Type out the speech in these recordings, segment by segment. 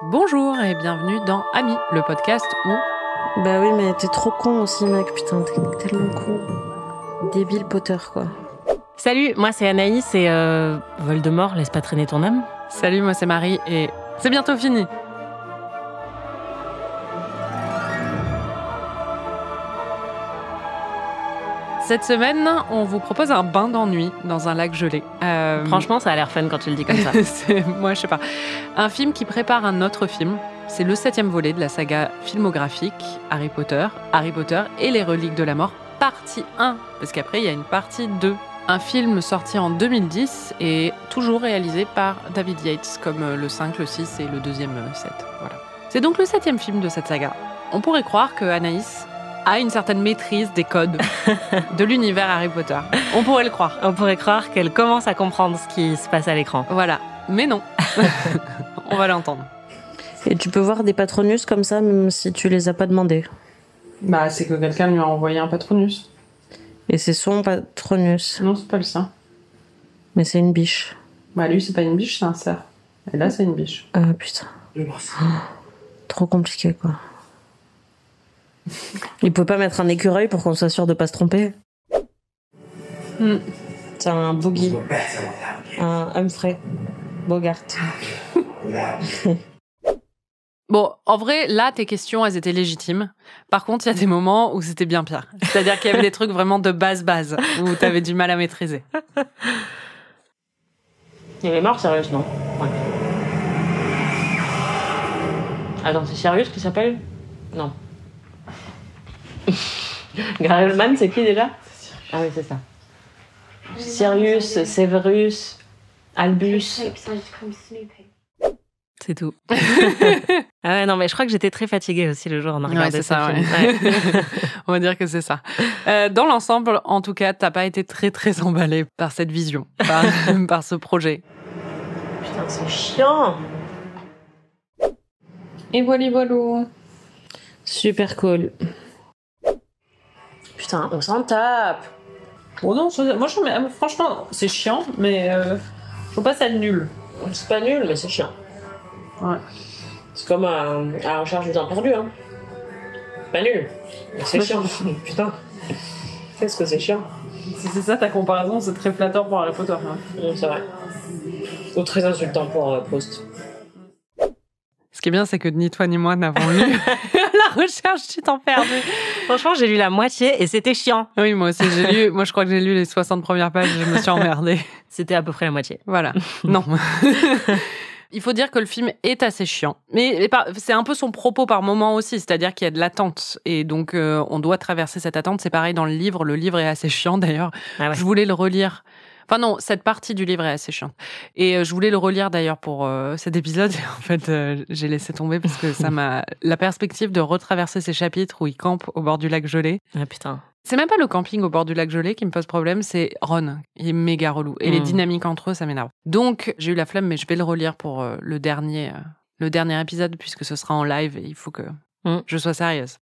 Bonjour et bienvenue dans Ami, le podcast où... Bah oui, mais t'es trop con aussi, mec. Putain, t'es tellement con. Débile Potter, quoi. Salut, moi c'est Anaïs et Voldemort, laisse pas traîner ton âme. Salut, moi c'est Marie et c'est bientôt fini. Cette semaine, on vous propose un bain d'ennui dans un lac gelé. Franchement, ça a l'air fun quand tu le dis comme ça. Moi, je sais pas. Un film qui prépare un autre film. C'est le 7e volet de la saga filmographique Harry Potter et les reliques de la mort, partie 1. Parce qu'après, il y a une partie 2. Un film sorti en 2010 et toujours réalisé par David Yates, comme le 5, le 6 et le deuxième 7. Voilà. C'est donc le 7e film de cette saga. On pourrait croire que Anaïs a une certaine maîtrise des codes de l'univers Harry Potter. On pourrait le croire. On pourrait croire qu'elle commence à comprendre ce qui se passe à l'écran. Voilà, mais non. On va l'entendre. Et tu peux voir des Patronus comme ça, même si tu les as pas demandés. Bah, c'est que quelqu'un lui a envoyé un Patronus. Et c'est son Patronus. Non, c'est pas le sien. Mais c'est une biche. Bah, lui, c'est pas une biche, c'est un cerf. Et là, c'est une biche. Ah, putain. Trop compliqué, quoi. Il peut pas mettre un écureuil pour qu'on soit sûr de pas se tromper. C'est un Boogie. Un Humphrey Bogart. Bon, en vrai, là, tes questions, elles étaient légitimes. Par contre, il y a des moments où c'était bien pire. C'est-à-dire qu'il y avait des trucs vraiment de base, où t'avais du mal à maîtriser. Il est mort, Sirius, non? Ouais. Attends, c'est Sirius qui s'appelle? Non. Gary Oldman, c'est qui déjà? Ah oui, c'est ça. Sirius, Severus, Albus. C'est tout. Ah ouais, non, mais je crois que j'étais très fatiguée aussi le jour où on a regardé ce film. Ouais. On va dire que c'est ça. Dans l'ensemble, en tout cas, t'as pas été très très emballée par cette vision, par ce projet. Putain, c'est chiant. Et voilà. Super cool. Putain, on s'en tape. Bon non, moi franchement, c'est chiant, mais faut pas ça nul. C'est pas nul, mais c'est chiant. Ouais. C'est comme à la recherche du temps perdu, hein. Pas nul, mais c'est chiant. Putain. Qu'est-ce que c'est chiant? Si c'est ça ta comparaison, c'est très flatteur pour Harry Potter. Hein. C'est vrai. Ou très insultant pour Proust. Ce qui est bien, c'est que ni toi ni moi n'avons lu La recherche du temps perdu. Franchement, j'ai lu la moitié et c'était chiant. Oui, moi aussi, moi je crois que j'ai lu les 60 premières pages et je me suis emmerdée. C'était à peu près la moitié. Voilà. Non. Il faut dire que le film est assez chiant. Mais c'est un peu son propos par moment aussi, c'est-à-dire qu'il y a de l'attente. Et donc, on doit traverser cette attente. C'est pareil dans le livre. Le livre est assez chiant, d'ailleurs. Ah ouais. Je voulais le relire. Enfin non, cette partie du livre est assez chiante. Et je voulais le relire d'ailleurs pour cet épisode. Et en fait, j'ai laissé tomber parce que ça m'a... La perspective de retraverser ces chapitres où il campe au bord du lac gelé. Ah putain. C'est même pas le camping au bord du lac gelé qui me pose problème, c'est Ron. Il est méga relou. Et les dynamiques entre eux, ça m'énerve. Donc, j'ai eu la flemme, mais je vais le relire pour le dernier épisode, puisque ce sera en live et il faut que je sois sérieuse.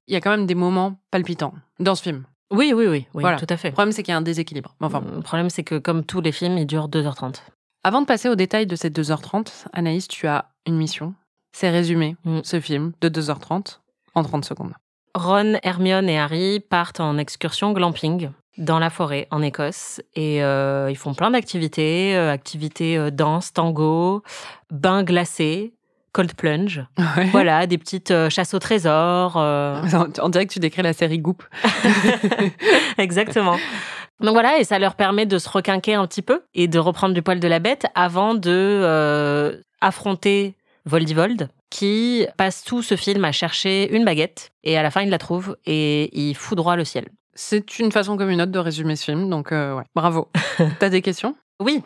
Il y a quand même des moments palpitants dans ce film. Oui, voilà. Tout à fait. Le problème, c'est qu'il y a un déséquilibre. Enfin, le problème, c'est que comme tous les films, ils durent 2h30. Avant de passer aux détails de ces 2h30, Anaïs, tu as une mission. C'est résumer ce film de 2h30 en 30 secondes. Ron, Hermione et Harry partent en excursion glamping dans la forêt en Écosse et ils font plein d'activités, danse, tango, bain glacé, cold plunge. Ouais. Voilà, des petites chasses au trésor. On dirait que tu décris la série Goop. Exactement. Donc voilà, et ça leur permet de se requinquer un petit peu et de reprendre du poil de la bête avant de affronter Voldivold, qui passe tout ce film à chercher une baguette, et à la fin, il la trouve, et il foudroie le ciel. C'est une façon comme une autre de résumer ce film, donc ouais, bravo. T'as des questions? Oui.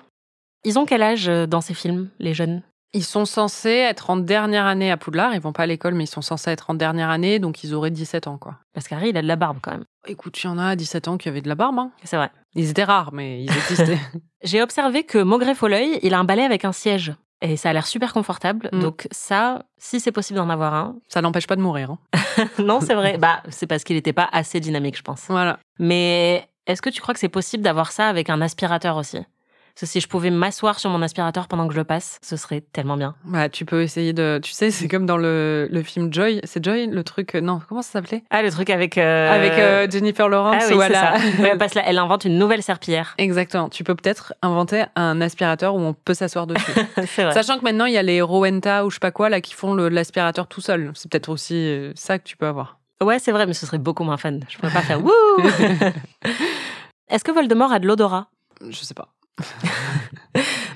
Ils ont quel âge dans ces films, les jeunes? Ils sont censés être en dernière année à Poudlard, ils vont pas à l'école, mais ils sont censés être en dernière année, donc ils auraient 17 ans, quoi. Parce qu'Harry, il a de la barbe, quand même. Écoute, il y en a à 17 ans qui avaient de la barbe, hein. C'est vrai. Ils étaient rares, mais ils existaient. J'ai observé que Maugrey Folleuil, il a un balai avec un siège. Et ça a l'air super confortable. Donc ça, si c'est possible d'en avoir un... Ça n'empêche pas de mourir. Hein. Non, c'est vrai. C'est parce qu'il n'était pas assez dynamique, je pense. Voilà. Mais est-ce que tu crois que c'est possible d'avoir ça avec un aspirateur aussi? Si je pouvais m'asseoir sur mon aspirateur pendant que je le passe, ce serait tellement bien. Bah, tu peux essayer de... Tu sais, c'est comme dans le film Joy. C'est Joy, le truc... Non, comment ça s'appelait? Ah, le truc avec... Avec Jennifer Lawrence. Ah oui, c'est ça. Elle invente une nouvelle serpillière. Exactement. Tu peux peut-être inventer un aspirateur où on peut s'asseoir dessus. C'est vrai. Sachant que maintenant, il y a les Rowenta ou je sais pas quoi, là, qui font l'aspirateur tout seul. C'est peut-être aussi ça que tu peux avoir. Ouais, c'est vrai, mais ce serait beaucoup moins fun. Je pourrais pas faire wouh. Est-ce que Voldemort a de l'odorat? Je sais pas.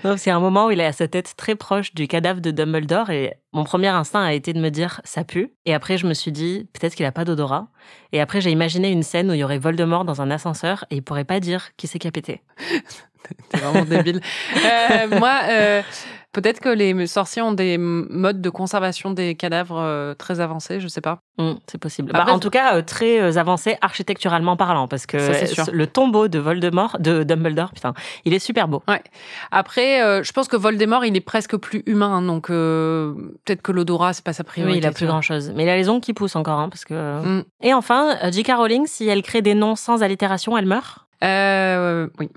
Non, c'est un moment où il a sa tête très proche du cadavre de Dumbledore et mon premier instinct a été de me dire ça pue. Et après, je me suis dit peut-être qu'il a pas d'odorat. Et après, j'ai imaginé une scène où il y aurait Voldemort dans un ascenseur et il pourrait pas dire qui c'est qui a pété. T'es vraiment débile. Moi, peut-être que les sorciers ont des modes de conservation des cadavres très avancés, je sais pas. C'est possible. Après, en tout cas, très avancé architecturalement parlant, parce que ça, c'est sûr. Le tombeau de Dumbledore, il est super beau. Ouais. Après, je pense que Voldemort, il est presque plus humain, donc peut-être que l'odorat, c'est pas sa priorité. Oui, il a plus grand-chose. Mais il a les ongles qui poussent encore, parce que... Et enfin, J.K. Rowling, si elle crée des noms sans allitération, elle meurt? Oui.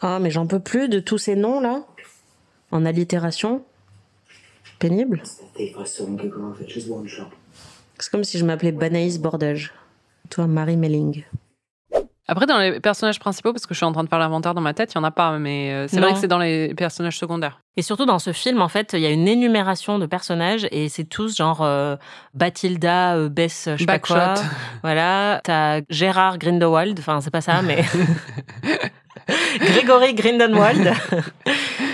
Ah, mais j'en peux plus de tous ces noms-là. En allitération. Pénible. C'est comme si je m'appelais Banaïs Bordage. Toi, Marie Melling. Après, dans les personnages principaux, parce que je suis en train de faire l'inventaire dans ma tête, il n'y en a pas, mais c'est vrai que c'est dans les personnages secondaires. Et surtout, dans ce film, en fait, il y a une énumération de personnages et c'est tous genre Bathilda, Bess, je sais pas quoi. Voilà. T'as Gérard Grindelwald, enfin, c'est pas ça, mais... Grégory Grindelwald.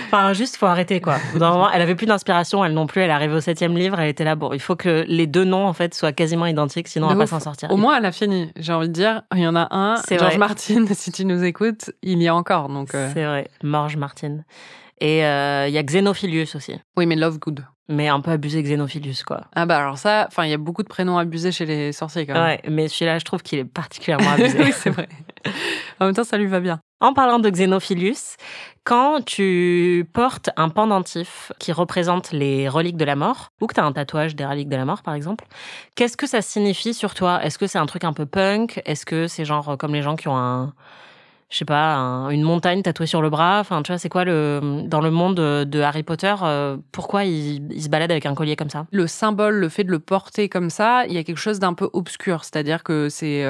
Enfin, juste, faut arrêter, quoi. Dans un moment, elle avait plus d'inspiration, elle non plus. Elle est arrivée au 7e livre, elle était là. Bon, il faut que les deux noms, en fait, soient quasiment identiques, sinon on va pas s'en sortir. Au moins, elle a fini. J'ai envie de dire, il y en a un. George Martin, si tu nous écoutes, il y a encore. Donc, c'est vrai, George Martin. Et il y a Xenophilius aussi. Oui, mais Lovegood. Mais un peu abusé Xenophilius, quoi. Ah bah alors ça, enfin, il y a beaucoup de prénoms abusés chez les sorciers, quand même. Ouais, mais celui-là, je trouve qu'il est particulièrement abusé. Oui, c'est vrai. En même temps, ça lui va bien. En parlant de Xenophilius, quand tu portes un pendentif qui représente les reliques de la mort, ou que tu as un tatouage des reliques de la mort, par exemple, qu'est-ce que ça signifie sur toi? Est-ce que c'est un truc un peu punk? Est-ce que c'est genre comme les gens qui ont une montagne tatouée sur le bras? Enfin, tu vois, c'est quoi dans le monde de Harry Potter, pourquoi il se balade avec un collier comme ça? Le symbole, le fait de le porter comme ça, il y a quelque chose d'un peu obscur. C'est-à-dire que c'est...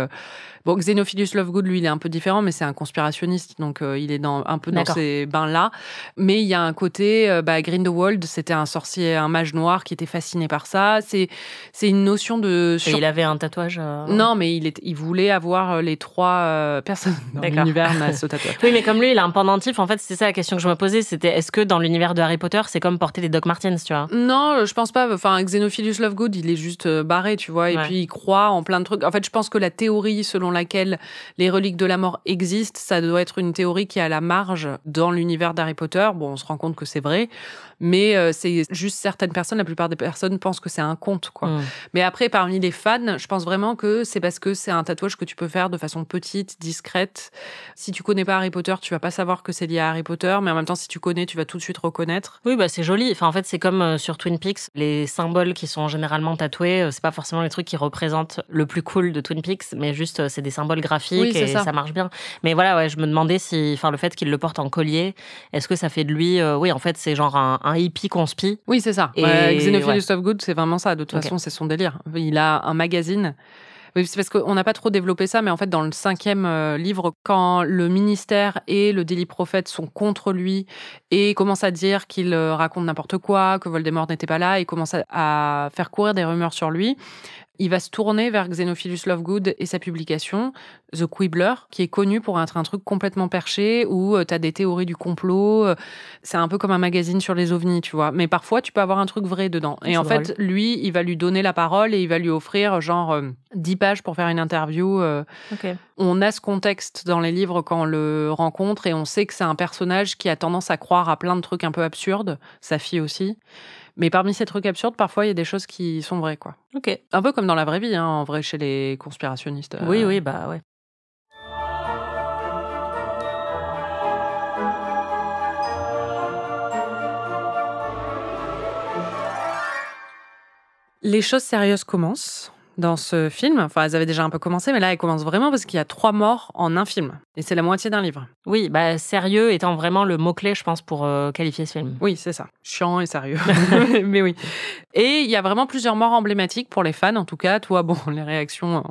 Bon, Xenophilius Lovegood, lui, il est un peu différent, mais c'est un conspirationniste, donc il est un peu dans ces bains-là. Mais il y a un côté... Grindelwald, c'était un sorcier, un mage noir qui était fasciné par ça. C'est une notion de... Et il avait un tatouage Non, mais il voulait avoir les trois personnes dans l'univers à ce tatouage. Oui, mais comme lui, il a un pendentif, en fait, c'est ça la question que je me posais, c'était est-ce que dans l'univers de Harry Potter, c'est comme porter des Doc Martens, tu vois? Non, je pense pas. Enfin, Xenophilius Lovegood, il est juste barré, tu vois, et puis il croit en plein de trucs. En fait, je pense que la théorie selon laquelle les reliques de la mort existent, ça doit être une théorie qui est à la marge dans l'univers d'Harry Potter. Bon, on se rend compte que c'est vrai, mais c'est juste certaines personnes, la plupart des personnes pensent que c'est un conte, quoi. Mais après, parmi les fans, je pense vraiment que c'est parce que c'est un tatouage que tu peux faire de façon petite, discrète. Si tu connais pas Harry Potter, tu vas pas savoir que c'est lié à Harry Potter, mais en même temps, si tu connais, tu vas tout de suite reconnaître. Oui, c'est joli. Enfin, en fait, c'est comme sur Twin Peaks, les symboles qui sont généralement tatoués, c'est pas forcément les trucs qui représentent le plus cool de Twin Peaks, mais juste c'est des symboles graphiques et ça marche bien. Mais voilà, ouais, je me demandais si, enfin, le fait qu'il le porte en collier, est-ce que ça fait de lui, oui, en fait, c'est genre un hippie conspi. Oui, c'est ça. Et Xenophilius Lovegood, c'est vraiment ça. De toute façon, c'est son délire. Il a un magazine. Oui, c'est parce qu'on n'a pas trop développé ça, mais en fait, dans le 5e livre, quand le ministère et le Daily Prophet sont contre lui et commencent à dire qu'il raconte n'importe quoi, que Voldemort n'était pas là, et commencent à faire courir des rumeurs sur lui, il va se tourner vers Xenophilius Lovegood et sa publication, The Quibbler, qui est connu pour être un truc complètement perché, où t'as des théories du complot. C'est un peu comme un magazine sur les ovnis, tu vois. Mais parfois, tu peux avoir un truc vrai dedans. Et en fait, lui, il va lui donner la parole et il va lui offrir genre 10 pages pour faire une interview. On a ce contexte dans les livres quand on le rencontre et on sait que c'est un personnage qui a tendance à croire à plein de trucs un peu absurdes. Sa fille aussi. Mais parmi ces trucs absurdes, parfois, il y a des choses qui sont vraies, quoi. Ok. Un peu comme dans la vraie vie, hein, en vrai, chez les conspirationnistes. Oui, ouais. Les choses sérieuses commencent. dans ce film. Enfin, elles avaient déjà un peu commencé, mais là, elles commencent vraiment parce qu'il y a 3 morts en un film. Et c'est la moitié d'un livre. Oui, sérieux étant vraiment le mot-clé, je pense, pour qualifier ce film. Oui, c'est ça. Chiant et sérieux. Mais oui. Et il y a vraiment plusieurs morts emblématiques pour les fans, en tout cas. Toi, bon, les réactions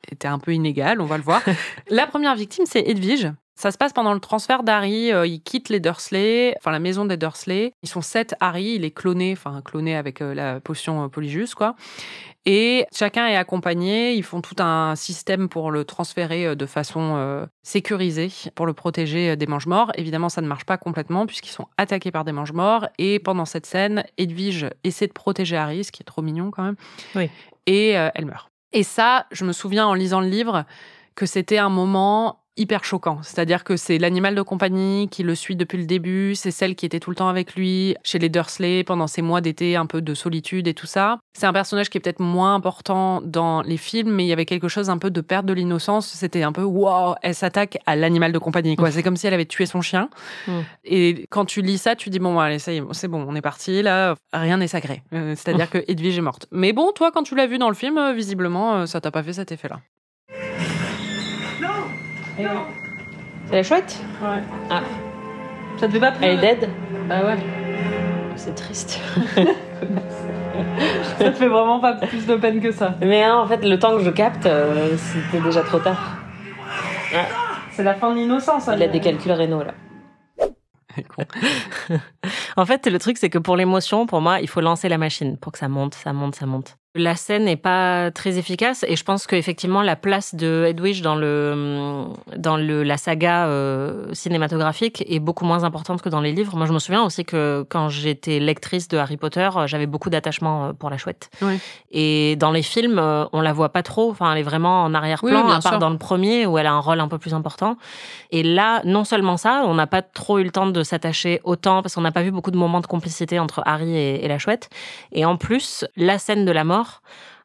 étaient un peu inégales, on va le voir. La première victime, c'est Edwige. Ça se passe pendant le transfert d'Harry. Il quitte les Dursley, enfin la maison des Dursley. Ils sont 7 Harry, il est cloné avec la potion Polyjuice, quoi. Et chacun est accompagné. Ils font tout un système pour le transférer de façon sécurisée, pour le protéger des mange-morts. Évidemment, ça ne marche pas complètement puisqu'ils sont attaqués par des mange-morts. Et pendant cette scène, Edwige essaie de protéger Harry, ce qui est trop mignon quand même. Oui. Et elle meurt. Et ça, je me souviens en lisant le livre que c'était un moment hyper choquant. C'est-à-dire que c'est l'animal de compagnie qui le suit depuis le début, c'est celle qui était tout le temps avec lui chez les Dursley pendant ces mois d'été un peu de solitude et tout ça. C'est un personnage qui est peut-être moins important dans les films, mais il y avait quelque chose un peu de perte de l'innocence. C'était un peu, wow, elle s'attaque à l'animal de compagnie, quoi. C'est comme si elle avait tué son chien. Et quand tu lis ça, tu dis, bon, allez, ça y est, c'est bon, on est parti, là, rien n'est sacré. C'est-à-dire que Edwige est morte. Mais bon, toi, quand tu l'as vu dans le film, visiblement, ça t'a pas fait cet effet-là. C'est la chouette ? Ouais. Ah. Ça te fait pas Elle est dead ? Bah ouais. C'est triste. Ça te fait vraiment pas plus de peine que ça. Mais en fait, le temps que je capte, c'était déjà trop tard. Ah. C'est la fin de l'innocence. Il a des calculs rénaux, là. En fait, le truc, c'est que pour l'émotion, pour moi, il faut lancer la machine pour que ça monte, ça monte, ça monte. La scène n'est pas très efficace et je pense qu'effectivement, la place de Hedwige dans la saga cinématographique est beaucoup moins importante que dans les livres. Moi, je me souviens aussi que quand j'étais lectrice de Harry Potter, j'avais beaucoup d'attachement pour la chouette. Oui. Et dans les films, on la voit pas trop. Enfin, elle est vraiment en arrière-plan, oui, à part dans le premier où elle a un rôle un peu plus important. Et là, non seulement ça, on n'a pas trop eu le temps de s'attacher autant parce qu'on n'a pas vu beaucoup de moments de complicité entre Harry et la chouette. Et en plus, la scène de la mort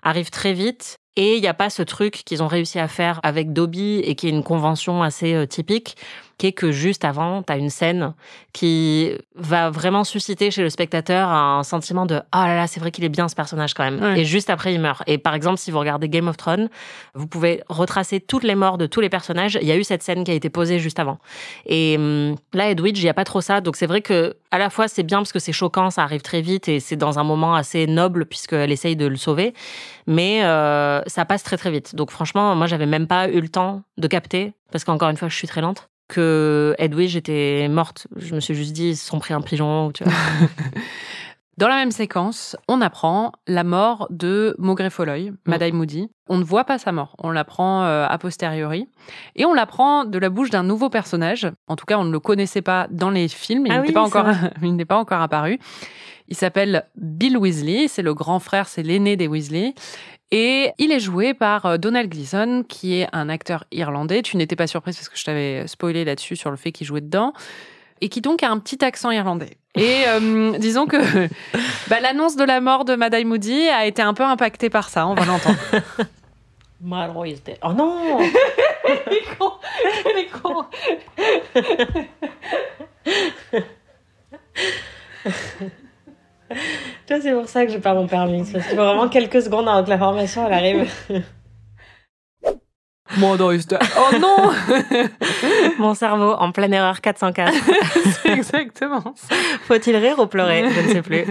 arrive très vite et il n'y a pas ce truc qu'ils ont réussi à faire avec Dobby et qui est une convention assez typique, qui est que juste avant, tu as une scène qui va vraiment susciter chez le spectateur un sentiment de « Ah là là, c'est vrai qu'il est bien ce personnage quand même ouais. ». Et juste après, il meurt. Et par exemple, si vous regardez Game of Thrones, vous pouvez retracer toutes les morts de tous les personnages. Il y a eu cette scène qui a été posée juste avant. Et là, Hedwige, il n'y a pas trop ça. Donc c'est vrai que à la fois, c'est bien parce que c'est choquant, ça arrive très vite et c'est dans un moment assez noble puisqu'elle essaye de le sauver. Mais ça passe très très vite. Donc franchement, moi, j'avais même pas eu le temps de capter parce qu'encore une fois, je suis très lente. Que Hedwige était morte. Je me suis juste dit, ils se sont pris un pigeon, tu vois. Dans la même séquence, on apprend la mort de Maugrey Folloy, Mad-Eye Moody. On ne voit pas sa mort, on l'apprend a posteriori. Et on l'apprend de la bouche d'un nouveau personnage. En tout cas, on ne le connaissait pas dans les films, il n'était pas encore apparu. Il s'appelle Bill Weasley, c'est le grand frère, c'est l'aîné des Weasley. Et il est joué par Donald Gleeson, qui est un acteur irlandais. Tu n'étais pas surprise parce que je t'avais spoilé là-dessus sur le fait qu'il jouait dedans. Et qui donc a un petit accent irlandais. Et disons que l'annonce de la mort de Mad-Eye Moody a été un peu impactée par ça, on va l'entendre. Malroy is dead. Oh non. Elle est con. Tu vois, c'est pour ça que je perds mon permis. Parce qu'il faut vraiment quelques secondes avant que la formation elle arrive. Oh non. Mon cerveau en pleine erreur 404. C'est exactement ça. Faut-il rire ou pleurer ? Je ne sais plus.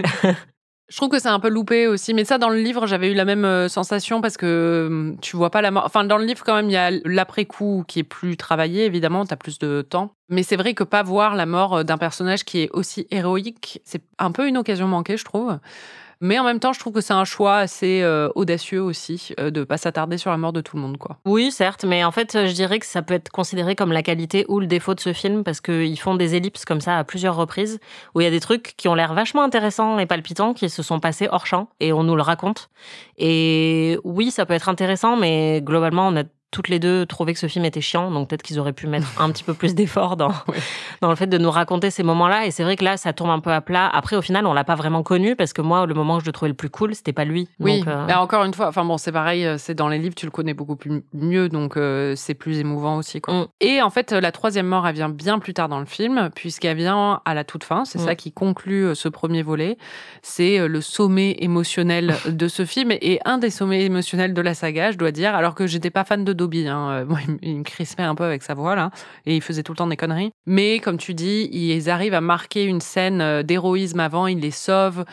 Je trouve que c'est un peu loupé aussi, mais ça dans le livre j'avais eu la même sensation parce que tu vois pas la mort. Enfin dans le livre quand même il y a l'après-coup qui est plus travaillé évidemment, t'as plus de temps. Mais c'est vrai que pas voir la mort d'un personnage qui est aussi héroïque, c'est un peu une occasion manquée je trouve. Mais en même temps, je trouve que c'est un choix assez audacieux aussi, de pas s'attarder sur la mort de tout le monde, quoi. Oui, certes, mais en fait, je dirais que ça peut être considéré comme la qualité ou le défaut de ce film, parce qu'ils font des ellipses comme ça à plusieurs reprises, où il y a des trucs qui ont l'air vachement intéressants et palpitants, qui se sont passés hors champ, et on nous le raconte. Et oui, ça peut être intéressant, mais globalement, on a toutes les deux trouvé que ce film était chiant, donc peut-être qu'ils auraient pu mettre un petit peu plus d'effort dans le fait de nous raconter ces moments-là. Et c'est vrai que là, ça tombe un peu à plat. Après, au final, on l'a pas vraiment connu parce que moi, le moment que je le trouvais le plus cool, c'était pas lui. Oui, donc, mais encore une fois, enfin bon, c'est pareil, c'est dans les livres, tu le connais beaucoup mieux, donc c'est plus émouvant aussi, quoi. Et en fait, la troisième mort, elle vient bien plus tard dans le film, puisqu'elle vient à la toute fin. C'est ça qui conclut ce premier volet. C'est le sommet émotionnel de ce film et un des sommets émotionnels de la saga, je dois dire, alors que j'étais pas fan de Dobby. Moi, il me crispait un peu avec sa voix, là, et il faisait tout le temps des conneries. Mais comme tu dis, ils arrivent à marquer une scène d'héroïsme avant, ils les sauvent.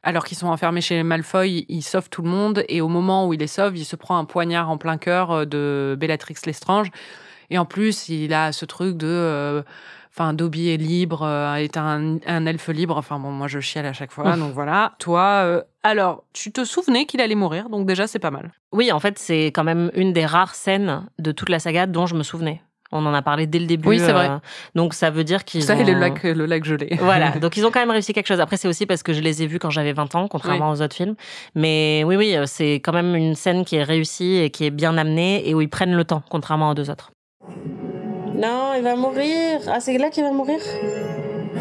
Alors qu'ils sont enfermés chez les Malfoy, il sauve tout le monde. Et au moment où il les sauve, il se prend un poignard en plein cœur de Bellatrix Lestrange. Et en plus, il a ce truc de... Dobby est libre, est un elfe libre. Enfin bon, moi je chiale à chaque fois, donc voilà. Toi, alors, tu te souvenais qu'il allait mourir, donc déjà c'est pas mal. Oui, en fait, c'est quand même une des rares scènes de toute la saga dont je me souvenais. On en a parlé dès le début. Oui, c'est vrai. Donc ça veut dire qu'ils ça ont... et le lac gelé. Voilà, donc ils ont quand même réussi quelque chose. Après, c'est aussi parce que je les ai vus quand j'avais 20 ans, contrairement aux autres films. Mais oui, c'est quand même une scène qui est réussie et qui est bien amenée et où ils prennent le temps, contrairement aux deux autres. Non, il va mourir. Ah, c'est là qu'il va mourir?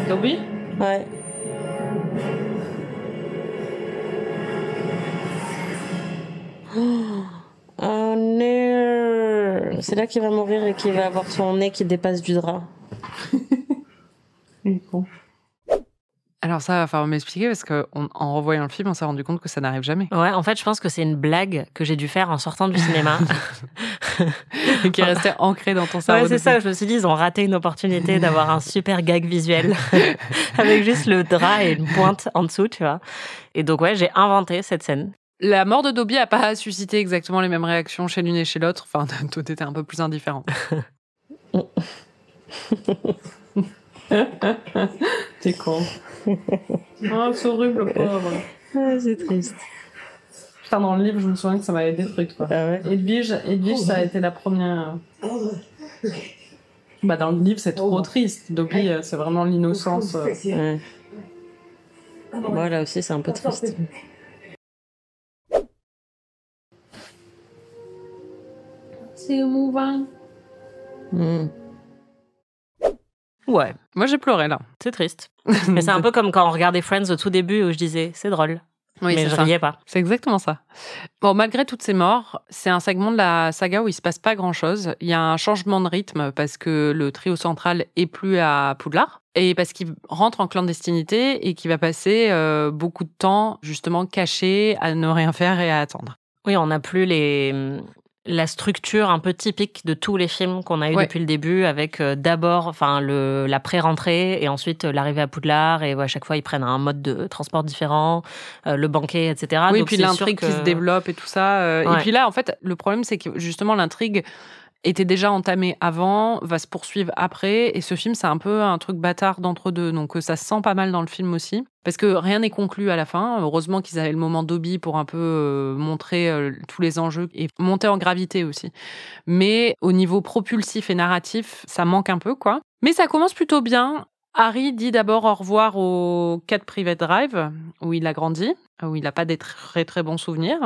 Dobby? Ouais. Oh non. C'est là qu'il va mourir et qu'il va avoir son nez qui dépasse du drap. Il est con. Alors ça, va falloir m'expliquer parce qu'en revoyant le film, on s'est rendu compte que ça n'arrive jamais. Ouais, en fait, je pense que c'est une blague que j'ai dû faire en sortant du cinéma. Et qui est restée ancrée dans ton cerveau. Ouais, c'est ça. Je me suis dit, ils ont raté une opportunité d'avoir un super gag visuel avec juste le drap et une pointe en dessous, tu vois. Et donc, ouais, j'ai inventé cette scène. La mort de Dobby n'a pas suscité exactement les mêmes réactions chez l'une et chez l'autre. Enfin, toi, t'étais un peu plus indifférent. T'es con. Oh, c'est horrible, le pauvre. Ah, c'est triste. Putain, dans le livre, je me souviens que ça m'avait détruite, quoi. Ah ouais. Edwige, ça a été la première... Bah, dans le livre, c'est trop triste. Dobby, c'est vraiment l'innocence. Ouais. Moi, là aussi, c'est un peu triste. C'est émouvant. Ouais. Moi, j'ai pleuré, là. C'est triste. Mais c'est un peu comme quand on regardait Friends au tout début où je disais, c'est drôle. Oui, mais je riais pas. C'est exactement ça. Bon, malgré toutes ces morts, c'est un segment de la saga où il se passe pas grand-chose. Il y a un changement de rythme parce que le trio central est plus à Poudlard et parce qu'il rentre en clandestinité et qu'il va passer beaucoup de temps justement caché à ne rien faire et à attendre. Oui, on n'a plus la structure un peu typique de tous les films qu'on a eu depuis le début, avec d'abord la pré-rentrée et ensuite l'arrivée à Poudlard, et à chaque fois ils prennent un mode de transport différent, le banquet, etc. Oui, donc puis l'intrigue qui se développe et tout ça. Et puis là, en fait, le problème, c'est que justement l'intrigue était déjà entamée avant, va se poursuivre après, et ce film, c'est un peu un truc bâtard d'entre deux, donc ça se sent pas mal dans le film aussi, parce que rien n'est conclu à la fin. Heureusement qu'ils avaient le moment Dobby pour un peu montrer tous les enjeux et monter en gravité aussi. Mais au niveau propulsif et narratif, ça manque un peu, quoi. Mais ça commence plutôt bien. Harry dit d'abord au revoir au 4 Private Drive, où il a grandi, où il n'a pas des très très bons souvenirs.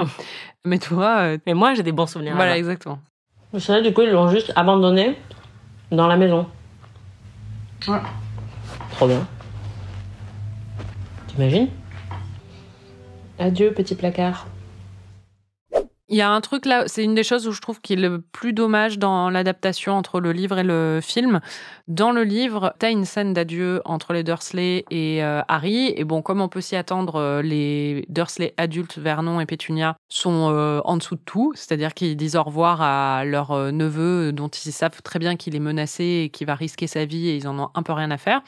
Mais toi... Mais moi, j'ai des bons souvenirs. Voilà, là-bas. exactement. C'est là, du coup, ils l'ont juste abandonné dans la maison. Ouais. Trop bien. T'imagines? Adieu, petit placard. Il y a un truc là, c'est une des choses où je trouve qu'il est le plus dommage dans l'adaptation entre le livre et le film. Dans le livre, t'as une scène d'adieu entre les Dursley et Harry. Et bon, comme on peut s'y attendre, les Dursley adultes, Vernon et Pétunia, sont en dessous de tout. C'est-à-dire qu'ils disent au revoir à leur neveu, dont ils savent très bien qu'il est menacé et qu'il va risquer sa vie, et ils en ont un peu rien à faire.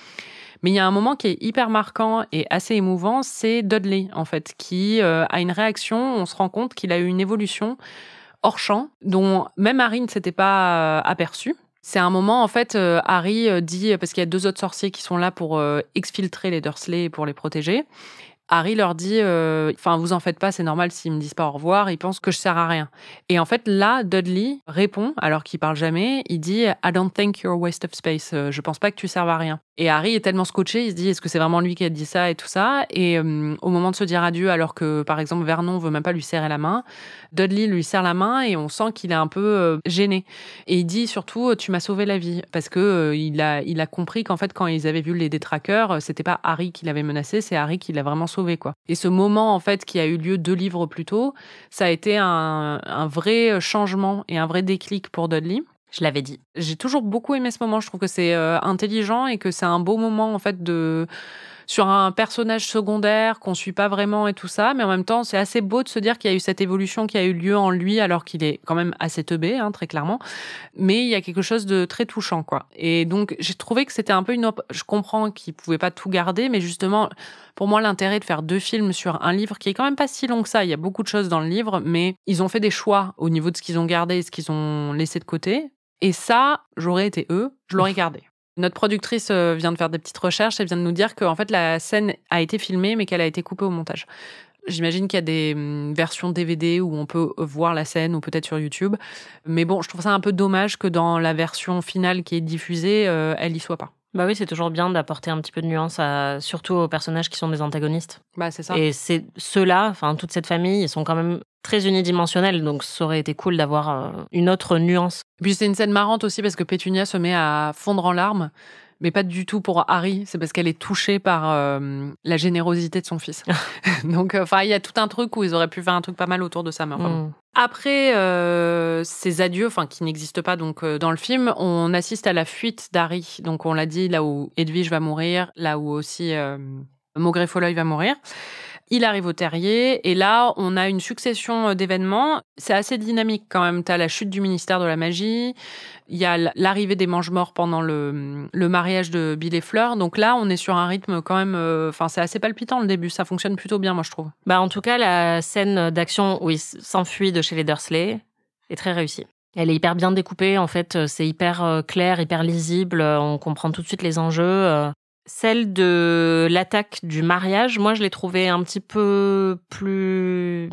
Mais il y a un moment qui est hyper marquant et assez émouvant, c'est Dudley, en fait, qui a une réaction. On se rend compte qu'il a eu une évolution hors champ, dont même Harry ne s'était pas aperçu. C'est un moment, en fait, Harry dit, parce qu'il y a 2 autres sorciers qui sont là pour exfiltrer les Dursley et pour les protéger. Harry leur dit vous en faites pas, c'est normal s'ils me disent pas au revoir, ils pensent que je sers à rien. Et en fait, là, Dudley répond, alors qu'il parle jamais, il dit I don't think you're a waste of space. Je pense pas que tu serves à rien. Et Harry est tellement scotché, il se dit est-ce que c'est vraiment lui qui a dit ça et tout ça. Et au moment de se dire adieu, alors que par exemple Vernon veut même pas lui serrer la main, Dudley lui serre la main et on sent qu'il est un peu gêné. Et il dit surtout tu m'as sauvé la vie, parce que il a compris qu'en fait quand ils avaient vu les détraqueurs, c'était pas Harry qui l'avait menacé, c'est Harry qui l'a vraiment sauvé, quoi. Et ce moment en fait qui a eu lieu 2 livres plus tôt, ça a été un vrai changement et un vrai déclic pour Dudley. Je l'avais dit. J'ai toujours beaucoup aimé ce moment. Je trouve que c'est intelligent et que c'est un beau moment en fait sur un personnage secondaire qu'on suit pas vraiment et tout ça, mais en même temps c'est assez beau de se dire qu'il y a eu cette évolution qui a eu lieu en lui alors qu'il est quand même assez teubé, très clairement, mais il y a quelque chose de très touchant, quoi. Et donc j'ai trouvé que c'était un peu je comprends qu'ils pouvaient pas tout garder, mais justement pour moi l'intérêt de faire 2 films sur un livre qui est quand même pas si long que ça, il y a beaucoup de choses dans le livre, mais ils ont fait des choix au niveau de ce qu'ils ont gardé et ce qu'ils ont laissé de côté, et ça, j'aurais été eux, je l'aurais gardé. Notre productrice vient de faire des petites recherches et vient de nous dire qu'en fait, la scène a été filmée, mais qu'elle a été coupée au montage. J'imagine qu'il y a des versions DVD où on peut voir la scène, ou peut-être sur YouTube. Mais bon, je trouve ça un peu dommage que dans la version finale qui est diffusée, elle y soit pas. Bah oui, c'est toujours bien d'apporter un petit peu de nuance, surtout aux personnages qui sont des antagonistes. Bah, c'est ça. Et c'est ceux-là, toute cette famille, ils sont quand même très unidimensionnels, donc ça aurait été cool d'avoir une autre nuance. Et puis c'est une scène marrante aussi parce que Pétunia se met à fondre en larmes, mais pas du tout pour Harry, c'est parce qu'elle est touchée par la générosité de son fils. Donc il y a tout un truc où ils auraient pu faire un truc pas mal autour de ça. Mais bon. Après ces adieux, qui n'existent pas donc dans le film, on assiste à la fuite d'Harry. Donc on l'a dit, là où Edwige va mourir, là où aussi Maugrey Folleuil va mourir. Il arrive au terrier et là, on a une succession d'événements. C'est assez dynamique quand même. T'as la chute du ministère de la magie, il y a l'arrivée des Mange-Morts pendant le mariage de Bill et Fleur. Donc là, on est sur un rythme quand même... c'est assez palpitant le début. Ça fonctionne plutôt bien, moi, je trouve. Bah, en tout cas, la scène d'action où il s'enfuit de chez les Dursley est très réussie. Elle est hyper bien découpée, en fait. C'est hyper clair, hyper lisible. On comprend tout de suite les enjeux. Celle de l'attaque du mariage, moi, je l'ai trouvée un petit peu plus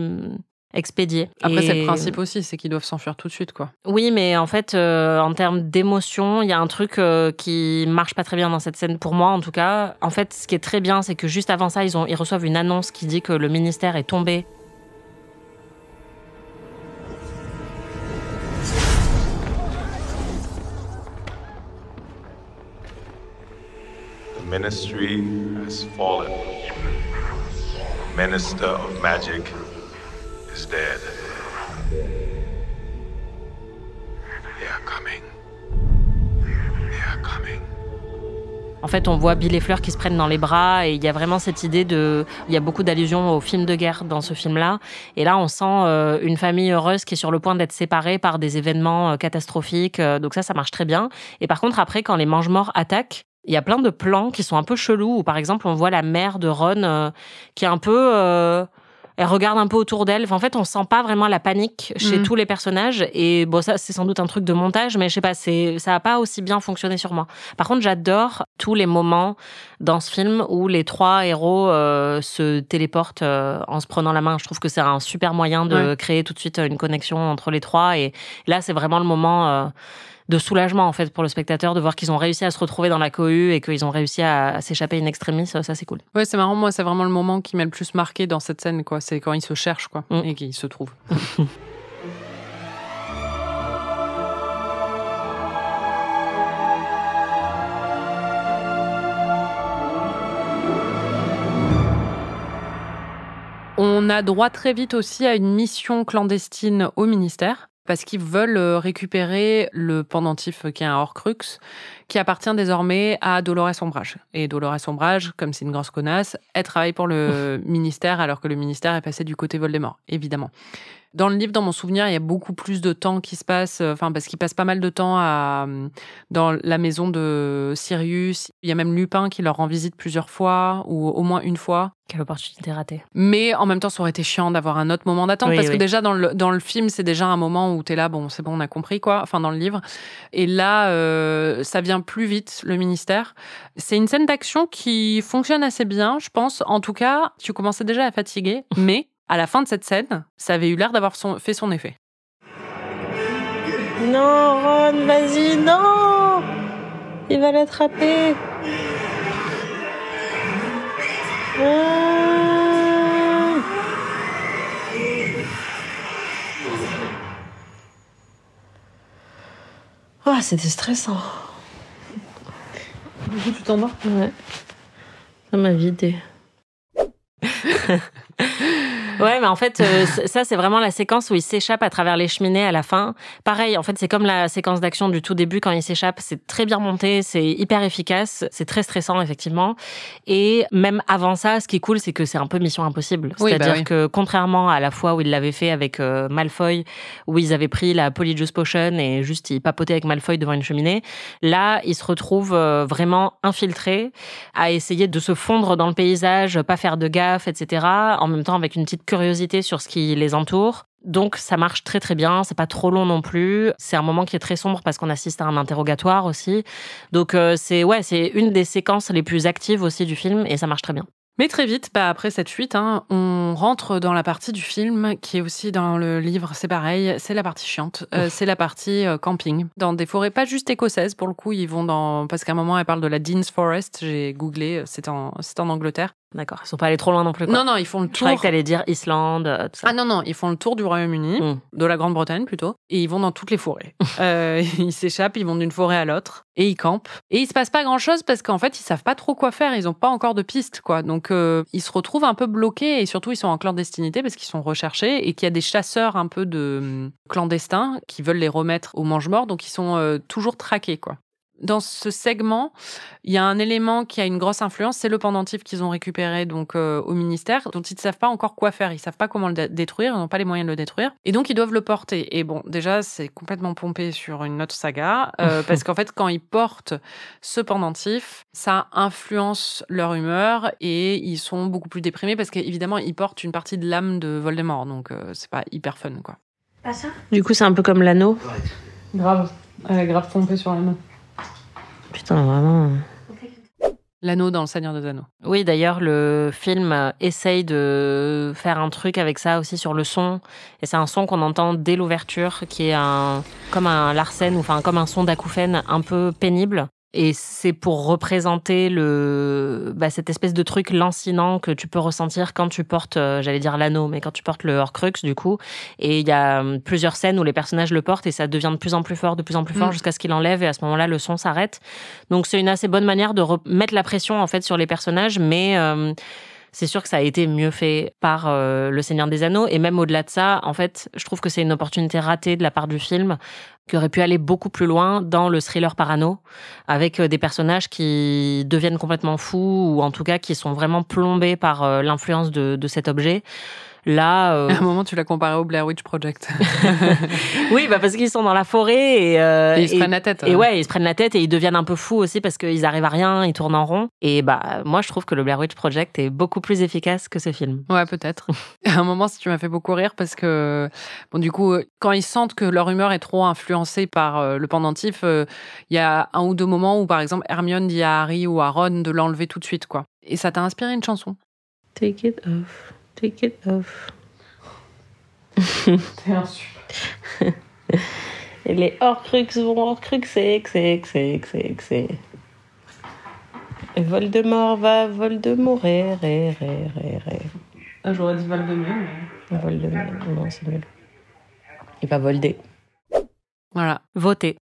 expédiée. Après, c'est le principe aussi, c'est qu'ils doivent s'enfuir tout de suite, quoi. Oui, mais en fait, en termes d'émotion, il y a un truc qui marche pas très bien dans cette scène, pour moi, en tout cas. En fait, ce qui est très bien, c'est que juste avant ça, ils reçoivent une annonce qui dit que le ministère est tombé. The ministry has fallen. The minister of magic is dead. They are coming. They are coming. En fait, on voit Bill et Fleur qui se prennent dans les bras et il y a vraiment cette idée il y a beaucoup d'allusions aux films de guerre dans ce film-là. Et là, on sent une famille heureuse qui est sur le point d'être séparée par des événements catastrophiques. Donc ça marche très bien. Et par contre, après, quand les Mange-Morts attaquent, il y a plein de plans qui sont un peu chelous, où par exemple, on voit la mère de Ron qui est un peu... elle regarde un peu autour d'elle. En fait, on sent pas vraiment la panique chez tous les personnages. Et bon, ça, c'est sans doute un truc de montage, mais je sais pas, ça a pas aussi bien fonctionné sur moi. Par contre, j'adore tous les moments dans ce film où les 3 héros se téléportent en se prenant la main. Je trouve que c'est un super moyen de créer tout de suite une connexion entre les 3. Et là, c'est vraiment le moment... de soulagement en fait pour le spectateur, de voir qu'ils ont réussi à se retrouver dans la cohue et qu'ils ont réussi à s'échapper in extremis. Ça c'est cool. Ouais, c'est marrant, moi c'est vraiment le moment qui m'a le plus marqué dans cette scène, quoi. C'est quand ils se cherchent, quoi, et qu'ils se trouvent. On a droit très vite aussi à une mission clandestine au ministère, parce qu'ils veulent récupérer le pendentif qui est un Horcrux, qui appartient désormais à Dolores Ombrage. Et Dolores Ombrage, comme c'est une grosse connasse, elle travaille pour le ministère, alors que le ministère est passé du côté Voldemort, évidemment. Dans le livre, dans mon souvenir, il y a beaucoup plus de temps qui se passe, parce qu'il passe pas mal de temps dans la maison de Sirius. Il y a même Lupin qui leur rend visite plusieurs fois, ou au moins une fois. Quelle opportunité ratée. Mais en même temps, ça aurait été chiant d'avoir un autre moment d'attente, parce que oui. déjà, dans le film, c'est déjà un moment où t'es là, bon, c'est bon, on a compris, quoi. Enfin, dans le livre. Et là, ça vient plus vite, le ministère. C'est une scène d'action qui fonctionne assez bien, je pense. En tout cas, tu commençais déjà à fatiguer, mais à la fin de cette scène, ça avait eu l'air d'avoir fait son effet. Non, Ron, vas-y, non! Il va l'attraper. Oh, c'était stressant. Du coup, tu t'endors? Ouais. Ça m'a vidé. Ouais, mais en fait, ça, c'est vraiment la séquence où il s'échappe à travers les cheminées à la fin. Pareil, en fait, c'est comme la séquence d'action du tout début quand il s'échappe. C'est très bien monté, c'est hyper efficace, c'est très stressant, effectivement. Et même avant ça, ce qui est cool, c'est que c'est un peu mission impossible. Oui, C'est-à-dire oui. que contrairement à la fois où il l'avait fait avec Malfoy, où ils avaient pris la Polyjuice Potion et juste ils papotaient avec Malfoy devant une cheminée, là, il se retrouve vraiment infiltré à essayer de se fondre dans le paysage, pas faire de gaffe, etc. En même temps, avec une petite curiosité sur ce qui les entoure. Donc, ça marche très très bien. C'est pas trop long non plus. C'est un moment qui est très sombre parce qu'on assiste à un interrogatoire aussi. Donc, c'est une des séquences les plus actives aussi du film et ça marche très bien. Mais très vite, après cette fuite, on rentre dans la partie du film qui est aussi dans le livre, c'est pareil, c'est la partie chiante, c'est la partie camping. Dans des forêts pas juste écossaises, pour le coup, ils vont parce qu'à un moment, elle parle de la Dean's Forest, j'ai googlé, c'est en Angleterre. D'accord, ils sont pas allés trop loin non plus, quoi. Non, ils font le Je tour. croyais que t'allais dire Islande, tout ça. Ah non, ils font le tour du Royaume-Uni, de la Grande-Bretagne plutôt, et ils vont dans toutes les forêts. Ils s'échappent, ils vont d'une forêt à l'autre, et ils campent. Et il se passe pas grand-chose parce qu'en fait, ils savent pas trop quoi faire, ils ont pas encore de piste, quoi. Donc, ils se retrouvent un peu bloqués, et surtout, ils sont en clandestinité parce qu'ils sont recherchés, et qu'il y a des chasseurs un peu de clandestins qui veulent les remettre au mange-mort, donc ils sont toujours traqués, quoi. Dans ce segment, il y a un élément qui a une grosse influence, c'est le pendentif qu'ils ont récupéré donc au ministère, dont ils ne savent pas encore quoi faire, ils savent pas comment le détruire, ils n'ont pas les moyens de le détruire, et donc ils doivent le porter. Et bon, déjà, c'est complètement pompé sur une autre saga, parce qu'en fait, quand ils portent ce pendentif, ça influence leur humeur, et ils sont beaucoup plus déprimés, parce qu'évidemment, ils portent une partie de l'âme de Voldemort, donc c'est pas hyper fun, quoi. Pas ça? Du coup, c'est un peu comme l'anneau. Grave, elle est grave pompée sur l'anneau. Putain, vraiment. L'anneau dans le Seigneur des Anneaux. Oui, d'ailleurs, le film essaye de faire un truc avec ça aussi sur le son. Et c'est un son qu'on entend dès l'ouverture, qui est comme un Larsen, ou enfin comme un son d'acouphène un peu pénible. Et c'est pour représenter cette espèce de truc lancinant que tu peux ressentir quand tu portes, j'allais dire l'anneau, mais quand tu portes le Horcrux, du coup. Et il y a plusieurs scènes où les personnages le portent et ça devient de plus en plus fort jusqu'à ce qu'il enlève, et à ce moment-là, le son s'arrête. Donc c'est une assez bonne manière de mettre la pression, en fait, sur les personnages, mais c'est sûr que ça a été mieux fait par Le Seigneur des Anneaux. Et même au-delà de ça, en fait, je trouve que c'est une opportunité ratée de la part du film, qui aurait pu aller beaucoup plus loin dans le thriller parano, avec des personnages qui deviennent complètement fous, ou en tout cas qui sont vraiment plombés par l'influence de cet objet. Là, À un moment, tu l'as comparé au Blair Witch Project. oui, parce qu'ils sont dans la forêt et ils se prennent la tête. Et ouais, ils se prennent la tête et ils deviennent un peu fous aussi parce qu'ils arrivent à rien, ils tournent en rond. Et moi, je trouve que le Blair Witch Project est beaucoup plus efficace que ce film. Ouais, peut-être. À un moment, tu m'as fait beaucoup rire parce que, du coup, quand ils sentent que leur humeur est trop influencée par le pendentif, il y a un ou deux moments où, par exemple, Hermione dit à Harry ou à Ron de l'enlever tout de suite, quoi. Et ça t'a inspiré une chanson. Take it off. Take it off. C'est un super. Et les Horcrux vont Horcruxer, c'est. Et Voldemort va Voldemorter, J'aurais dit Voldemort, mais... Voldemort, non, c'est nul. Il va Volder. Voilà. Voter.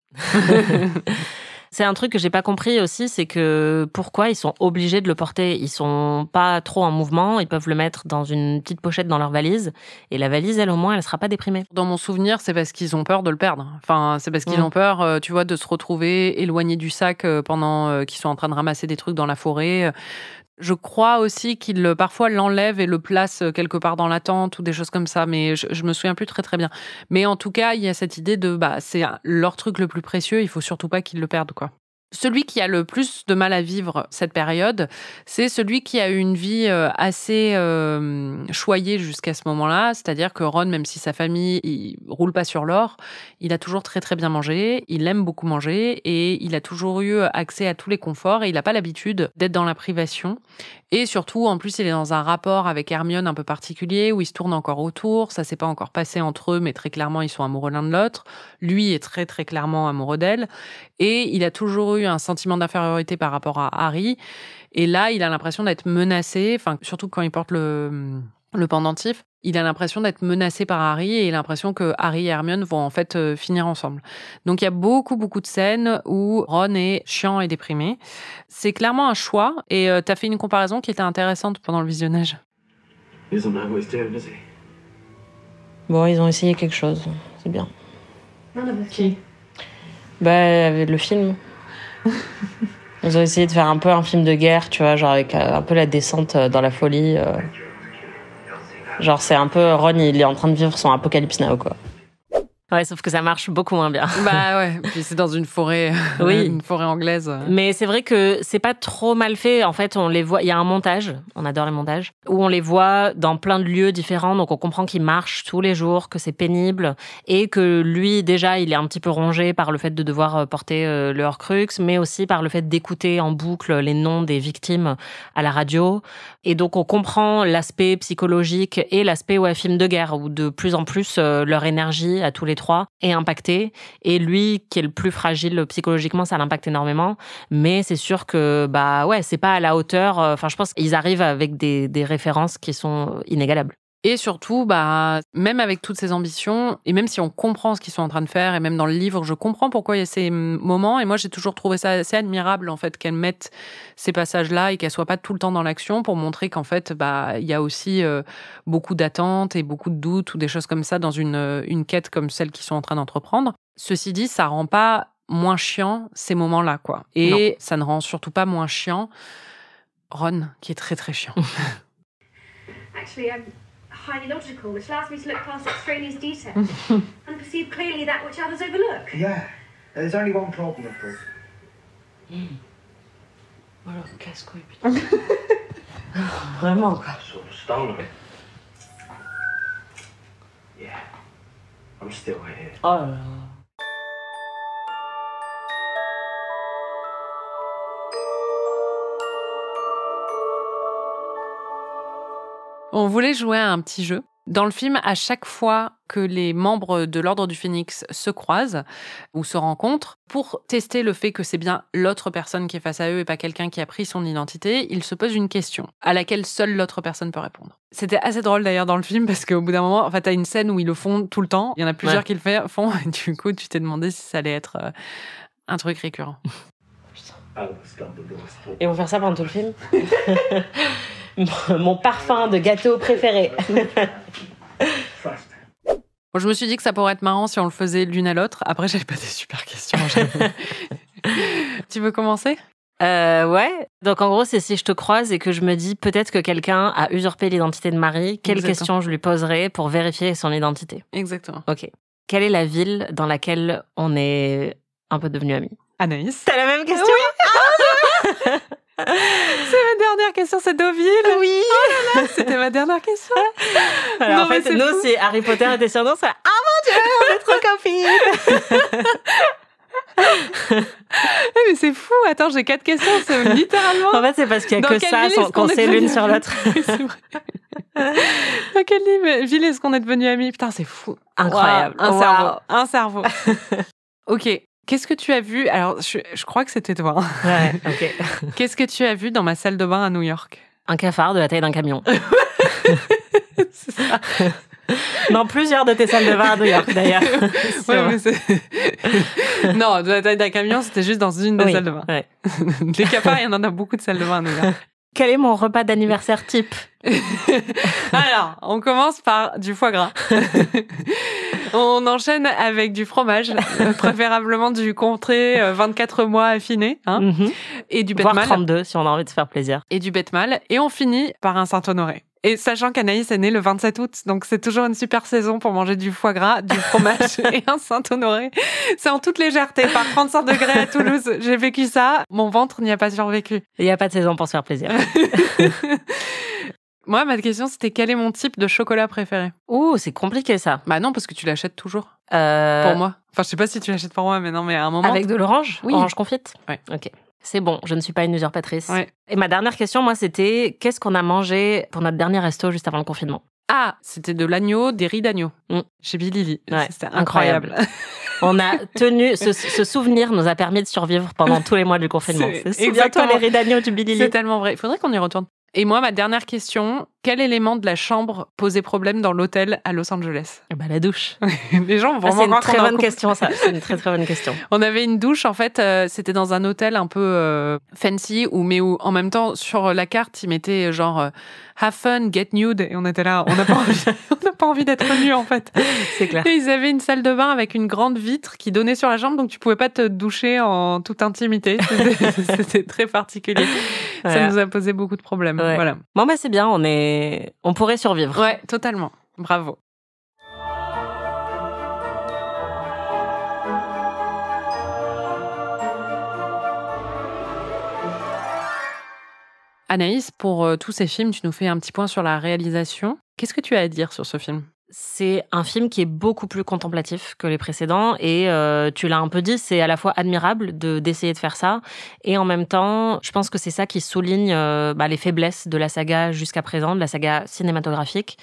C'est un truc que j'ai pas compris aussi, c'est que pourquoi ils sont obligés de le porter. Ils sont pas trop en mouvement, ils peuvent le mettre dans une petite pochette dans leur valise, et la valise, elle, au moins, elle sera pas déprimée. Dans mon souvenir, c'est parce qu'ils ont peur de le perdre. Enfin, c'est parce qu'ils ont peur, tu vois, de se retrouver éloignés du sac pendant qu'ils sont en train de ramasser des trucs dans la forêt. Je crois aussi qu'il parfois l'enlève et le place quelque part dans la tente ou des choses comme ça, mais je me souviens plus très très bien. Mais en tout cas, il y a cette idée de c'est leur truc le plus précieux, il faut surtout pas qu'ils le perdent, quoi. Celui qui a le plus de mal à vivre cette période, c'est celui qui a eu une vie assez choyée jusqu'à ce moment-là. C'est-à-dire que Ron, même si sa famille, il roule pas sur l'or, il a toujours très très bien mangé, il aime beaucoup manger et il a toujours eu accès à tous les conforts et il n'a pas l'habitude d'être dans la privation. Et surtout, en plus, il est dans un rapport avec Hermione un peu particulier où ils se tournent encore autour. Ça s'est pas encore passé entre eux, mais très clairement, ils sont amoureux l'un de l'autre. Lui est très très clairement amoureux d'elle. Et il a toujours eu un sentiment d'infériorité par rapport à Harry. Et là, il a l'impression d'être menacé, surtout quand il porte le pendentif. Il a l'impression d'être menacé par Harry et il a l'impression que Harry et Hermione vont en fait finir ensemble. Donc il y a beaucoup de scènes où Ron est chiant et déprimé. C'est clairement un choix et t'as fait une comparaison qui était intéressante pendant le visionnage. Bon, ils ont essayé quelque chose, c'est bien. Qui ? Le film. Ils ont essayé de faire un peu un film de guerre, tu vois, genre avec un peu la descente dans la folie. Genre, c'est un peu... Ron, il est en train de vivre son apocalypse now, quoi. Ouais, sauf que ça marche beaucoup moins bien. Bah ouais, puis c'est dans une forêt, oui. Une forêt anglaise. Mais c'est vrai que c'est pas trop mal fait. En fait, on les voit. Il y a un montage, on adore les montages, où on les voit dans plein de lieux différents. Donc on comprend qu'ils marchent tous les jours, que c'est pénible et que lui déjà, il est un petit peu rongé par le fait de devoir porter le Horcrux, mais aussi par le fait d'écouter en boucle les noms des victimes à la radio. Et donc on comprend l'aspect psychologique et l'aspect film de guerre, où de plus en plus leur énergie à tous les trois est impactée. Et lui, qui est le plus fragile psychologiquement, ça l'impacte énormément. Mais c'est sûr que c'est pas à la hauteur. Je pense qu'ils arrivent avec des références qui sont inégalables. Et surtout, même avec toutes ces ambitions, et même si on comprend ce qu'ils sont en train de faire, et même dans le livre, je comprends pourquoi il y a ces moments, et moi j'ai toujours trouvé ça assez admirable, en fait, qu'elles mettent ces passages-là et qu'elles soient pas tout le temps dans l'action pour montrer qu'en fait, il y a aussi beaucoup d'attentes et beaucoup de doutes ou des choses comme ça dans une quête comme celle qu'ils sont en train d'entreprendre. Ceci dit, ça rend pas moins chiant ces moments-là, quoi. Et ça ne rend surtout pas moins chiant Ron, qui est très très chiant. Actually, I'm highly logical, which allows me to look past extraneous details and perceive clearly that which others overlook. Yeah, there's only one problem, of course. Voilà, casse-couille, putain. Vraiment, quoi. Sort of stolen it. Yeah, I'm still here. Oh là là. On voulait jouer à un petit jeu. Dans le film, à chaque fois que les membres de l'Ordre du Phénix se croisent ou se rencontrent, pour tester le fait que c'est bien l'autre personne qui est face à eux et pas quelqu'un qui a pris son identité, ils se posent une question à laquelle seule l'autre personne peut répondre. C'était assez drôle d'ailleurs dans le film parce qu'au bout d'un moment, t'as une scène où ils le font tout le temps. Il y en a plusieurs qui le font et du coup, tu t'es demandé si ça allait être un truc récurrent. Et on va faire ça pendant tout le film. Mon parfum de gâteau préféré. Bon, je me suis dit que ça pourrait être marrant si on le faisait l'une à l'autre. Après, j'avais pas des super questions. Tu veux commencer ? Ouais. Donc en gros, c'est si je te croise et que je me dis peut-être que quelqu'un a usurpé l'identité de Marie, quelle question je lui poserais pour vérifier son identité ? Exactement. Ok. Quelle est la ville dans laquelle on est un peu devenus amis ? Anaïs. T'as la même question ? Oui. C'est ma dernière question, c'est Deauville. Oui. Oh là là, c'était ma dernière question. Alors, non, en fait, nous, c'est Harry Potter et Descendants. Ah mon Dieu, on est trop copines. Mais c'est fou. Attends, j'ai 4 questions. C'est littéralement. En fait, c'est parce qu'il y a que ça qu'on sait l'une sur l'autre. C'est vrai. Dans quelle ville est-ce qu'on est devenus amis ? Putain, c'est fou. Incroyable. Wow, un cerveau. Ok. Qu'est-ce que tu as vu ? Alors, je crois que c'était toi. Ouais, ok. Qu'est-ce que tu as vu dans ma salle de bain à New York ? Un cafard de la taille d'un camion. C'est ça. Dans plusieurs de tes salles de bain à New York, d'ailleurs. Ouais, mais non, de la taille d'un camion, c'était juste dans une des salles de bain. Ouais. Les cafards, il y en a beaucoup de salles de bain à New York. Quel est mon repas d'anniversaire type ? Alors, on commence par du foie gras. On enchaîne avec du fromage, préférablement du comté 24 mois affiné, hein, et du Voire betmal. 32 si on a envie de se faire plaisir. Et du betmal. Et on finit par un Saint-Honoré. Et sachant qu'Anaïs est née le 27 août, donc c'est toujours une super saison pour manger du foie gras, du fromage et un Saint-Honoré. C'est en toute légèreté, par 35 degrés à Toulouse. J'ai vécu ça, mon ventre n'y a pas survécu. Il n'y a pas de saison pour se faire plaisir. Moi, ma question, c'était quel est mon type de chocolat préféré ? Ouh, c'est compliqué ça. Bah non, parce que tu l'achètes toujours. Pour moi. Enfin, je sais pas si tu l'achètes pour moi, mais non, mais à un moment... Avec de l'orange ? Oui. Orange confite ? Ouais. Ok. C'est bon, je ne suis pas une usurpatrice. Ouais. Et ma dernière question, moi, c'était qu'est-ce qu'on a mangé pour notre dernier resto juste avant le confinement ? Ah, c'était de l'agneau, des riz d'agneau. Chez Billy Lee. Ouais, C'était incroyable. On a tenu... Ce souvenir nous a permis de survivre pendant tous les mois du confinement. Souviens-toi les riz d'agneau du Billy Lee. C'est tellement vrai. Il faudrait qu'on y retourne. Et moi, ma dernière question, quel élément de la chambre posait problème dans l'hôtel à Los Angeles ? La douche. Les gens vont C'est vraiment une très bonne question, ça. C'est une très, très bonne question. On avait une douche, en fait, c'était dans un hôtel un peu fancy, mais où, en même temps, sur la carte, ils mettaient genre have fun, get nude. Et on était là, on n'a pas envie d'être nu, en fait. C'est clair. Et ils avaient une salle de bain avec une grande vitre qui donnait sur la chambre, donc tu pouvais pas te doucher en toute intimité. C'était très particulier. Ouais. Ça nous a posé beaucoup de problèmes. Ouais. Voilà. Bon, bah, c'est bien, on pourrait survivre. Ouais, totalement. Bravo. Anaïs, pour tous ces films, tu nous fais un petit point sur la réalisation. Qu'est-ce que tu as à dire sur ce film ? C'est un film qui est beaucoup plus contemplatif que les précédents et tu l'as un peu dit, c'est à la fois admirable d'essayer de faire ça et en même temps, je pense que c'est ça qui souligne les faiblesses de la saga jusqu'à présent, de la saga cinématographique,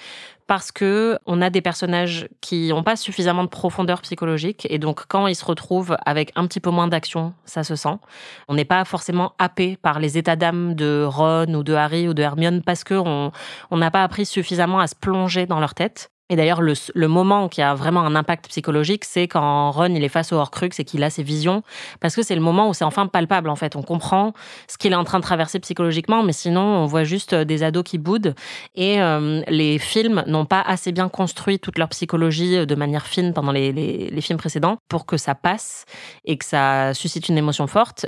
parce que on a des personnages qui n'ont pas suffisamment de profondeur psychologique et donc quand ils se retrouvent avec un petit peu moins d'action, ça se sent. On n'est pas forcément happé par les états d'âme de Ron ou de Harry ou de Hermione parce que on n'a pas appris suffisamment à se plonger dans leur tête. Et d'ailleurs, le moment qui a vraiment un impact psychologique, c'est quand Ron il est face au Horcrux et qu'il a ses visions, parce que c'est le moment où c'est enfin palpable en fait. On comprend ce qu'il est en train de traverser psychologiquement, mais sinon on voit juste des ados qui boudent. Et les films n'ont pas assez bien construit toute leur psychologie de manière fine pendant les films précédents pour que ça passe et que ça suscite une émotion forte.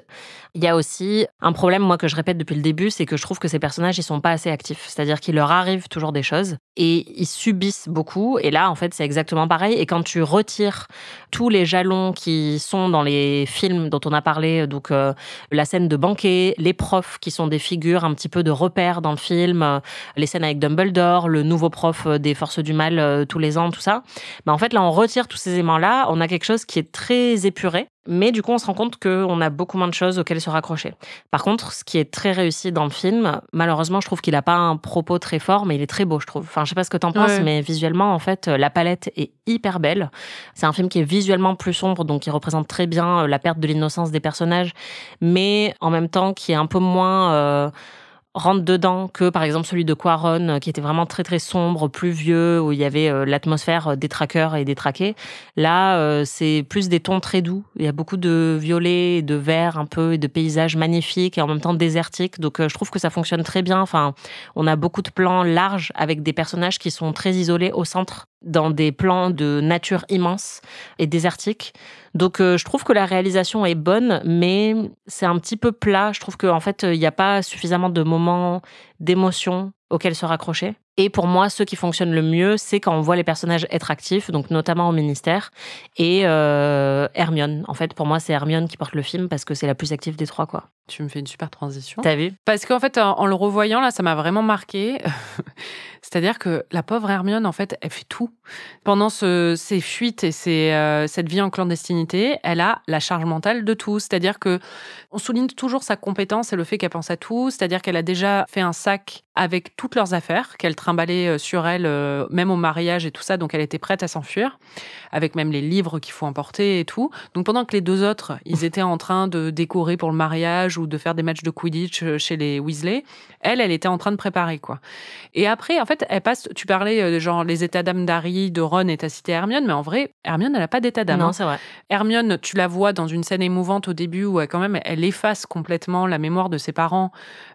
Il y a aussi un problème, moi, que je répète depuis le début, c'est que je trouve que ces personnages, ils sont pas assez actifs. C'est-à-dire qu'il leur arrive toujours des choses et ils subissent beaucoup. Et là, en fait, c'est exactement pareil. Et quand tu retires tous les jalons qui sont dans les films dont on a parlé, donc la scène de banquet, les profs qui sont des figures un petit peu de repères dans le film, les scènes avec Dumbledore, le nouveau prof des forces du mal tous les ans, tout ça. En fait, là, on retire tous ces éléments-là. On a quelque chose qui est très épuré. Mais du coup, on se rend compte qu'on a beaucoup moins de choses auxquelles se raccrocher. Par contre, ce qui est très réussi dans le film, malheureusement, je trouve qu'il n'a pas un propos très fort, mais il est très beau, je trouve. Enfin, je sais pas ce que t'en penses, mais visuellement, en fait, la palette est hyper belle. C'est un film qui est visuellement plus sombre, donc qui représente très bien la perte de l'innocence des personnages, mais en même temps, qui est un peu moins... rentre dedans que par exemple celui de Quaron qui était vraiment très très sombre, pluvieux, où il y avait l'atmosphère des traqueurs et des traqués. Là, c'est plus des tons très doux. Il y a beaucoup de violet, de vert un peu, et de paysages magnifiques et en même temps désertiques. Donc je trouve que ça fonctionne très bien. Enfin, on a beaucoup de plans larges avec des personnages qui sont très isolés au centre, dans des plans de nature immense et désertiques. Donc je trouve que la réalisation est bonne, mais c'est un petit peu plat. Je trouve qu'en fait, il n'y a pas suffisamment de moments d'émotion auxquels se raccrocher. Et pour moi, ce qui fonctionne le mieux, c'est quand on voit les personnages être actifs, donc notamment au ministère, et Hermione. En fait, pour moi, c'est Hermione qui porte le film parce que c'est la plus active des trois, quoi. Tu me fais une super transition. T'as vu ? Parce qu'en fait, en le revoyant, là, ça m'a vraiment marqué. C'est-à-dire que la pauvre Hermione, en fait, elle fait tout. Pendant ces fuites et cette vie en clandestinité, elle a la charge mentale de tout. C'est-à-dire que on souligne toujours sa compétence et le fait qu'elle pense à tout. C'est-à-dire qu'elle a déjà fait un sac avec toutes leurs affaires qu'elle trimballait sur elle, même au mariage et tout ça. Donc, elle était prête à s'enfuir, avec même les livres qu'il faut emporter et tout. Donc, pendant que les deux autres, ils étaient en train de décorer pour le mariage ou de faire des matchs de Quidditch chez les Weasley, elle était en train de préparer, quoi. Et après, en fait, elle passe, tu parlais genre les états d'âme d'Harry, de Ron, et t'as cité Hermione, mais en vrai, Hermione, elle n'a pas d'état d'âme. Non, c'est vrai. Hermione, tu la vois dans une scène émouvante au début où elle efface complètement la mémoire de ses parents.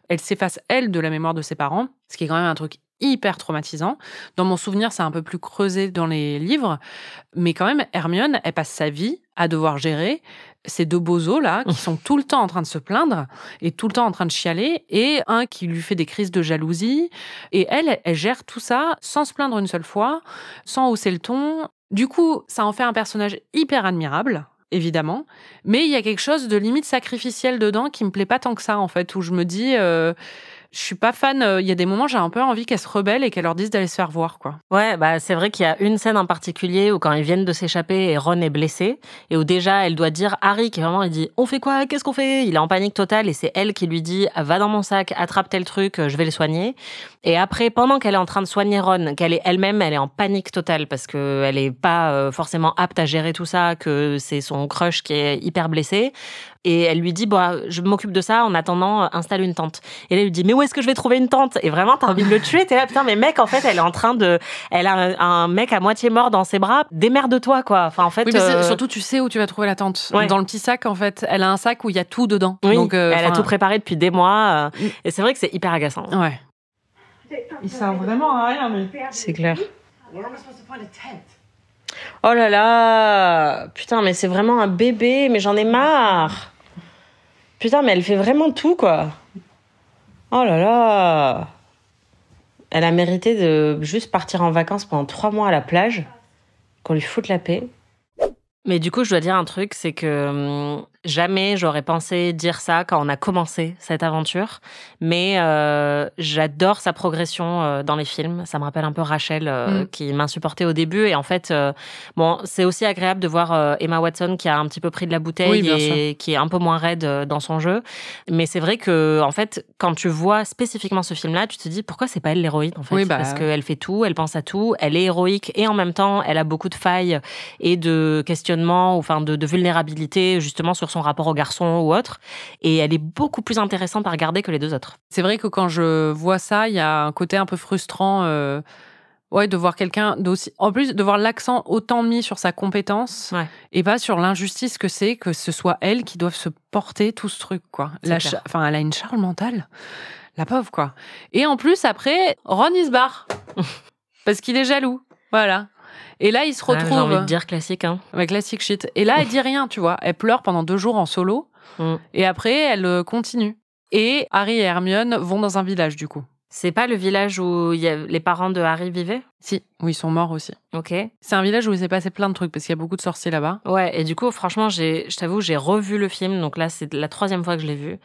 Elle s'efface, elle, de la mémoire de ses parents, ce qui est quand même un truc hyper traumatisant. Dans mon souvenir, c'est un peu plus creusé dans les livres. Mais quand même, Hermione, elle passe sa vie à devoir gérer ces 2 bozos là, qui sont tout le temps en train de se plaindre et tout le temps en train de chialer, et un qui lui fait des crises de jalousie. Et elle gère tout ça sans se plaindre une seule fois, sans hausser le ton. Du coup, ça en fait un personnage hyper admirable, évidemment, mais il y a quelque chose de limite sacrificiel dedans qui me plaît pas tant que ça, en fait, où je me dis... je suis pas fan. Il y a des moments, j'ai un peu envie qu'elle se rebelle et qu'elle leur dise d'aller se faire voir, quoi. Ouais, bah c'est vrai qu'il y a une scène en particulier où quand ils viennent de s'échapper et Ron est blessé et où déjà elle doit dire Harry qui vraiment il dit on fait quoi, qu'est-ce qu'on fait, il est en panique totale et c'est elle qui lui dit va dans mon sac, attrape tel truc, je vais le soigner. Et après, pendant qu'elle est en train de soigner Ron, qu'elle est elle-même, elle est en panique totale parce que elle est pas forcément apte à gérer tout ça, que c'est son crush qui est hyper blessé. Et elle lui dit, bon, je m'occupe de ça, en attendant, installe une tente. Et là, elle lui dit, mais où est-ce que je vais trouver une tente? Et vraiment, t'as envie de le tuer. T'es là, putain, mais mec, en fait, elle a un mec à moitié mort dans ses bras. Démerde-toi, quoi. Enfin, en fait. Oui, mais surtout, tu sais où tu vas trouver la tente. Ouais. Dans le petit sac, en fait. Elle a un sac où il y a tout dedans. Oui, donc, elle a tout préparé depuis des mois. Et c'est vrai que c'est hyper agaçant. Ouais. Il sert vraiment à rien, mais. C'est clair. Where am I supposed to find a tent? Oh là là. Putain, mais c'est vraiment un bébé, mais j'en ai marre. Putain, mais elle fait vraiment tout, quoi. Oh là là. Elle a mérité de juste partir en vacances pendant 3 mois à la plage, qu'on lui foute la paix. Mais du coup, je dois dire un truc, c'est que jamais j'aurais pensé dire ça quand on a commencé cette aventure. Mais j'adore sa progression dans les films. Ça me rappelle un peu Rachel qui m'insupportait au début. Et en fait, bon, c'est aussi agréable de voir Emma Watson qui a un petit peu pris de la bouteille et qui est un peu moins raide dans son jeu. Mais c'est vrai que, en fait, quand tu vois spécifiquement ce film-là, tu te dis pourquoi c'est pas elle l'héroïne, en fait. Parce qu'elle fait tout, elle pense à tout, elle est héroïque et en même temps, elle a beaucoup de failles et de questionnements, enfin de vulnérabilité, justement, sur son rapport aux garçons ou autre. Et elle est beaucoup plus intéressante à regarder que les 2 autres. C'est vrai que quand je vois ça, il y a un côté un peu frustrant, de voir quelqu'un d'aussi. En plus, de voir l'accent autant mis sur sa compétence et pas sur l'injustice que c'est que ce soit elle qui doive se porter tout ce truc, quoi. Elle a une charge mentale, la pauvre, quoi. Et en plus, après, Ron il se barre parce qu'il est jaloux, voilà. Et là, il se retrouve. J'ai envie de dire classique, hein. Ouais, classique shit. Et là, elle dit rien, tu vois. Elle pleure pendant 2 jours en solo. Et après, elle continue. Et Harry et Hermione vont dans un village, du coup. C'est pas le village où les parents de Harry vivaient? Si, où ils sont morts aussi. Ok. C'est un village où il s'est passé plein de trucs, parce qu'il y a beaucoup de sorciers là-bas. Ouais, et du coup, franchement, je t'avoue, j'ai revu le film, donc là, c'est la 3e fois que je l'ai vu.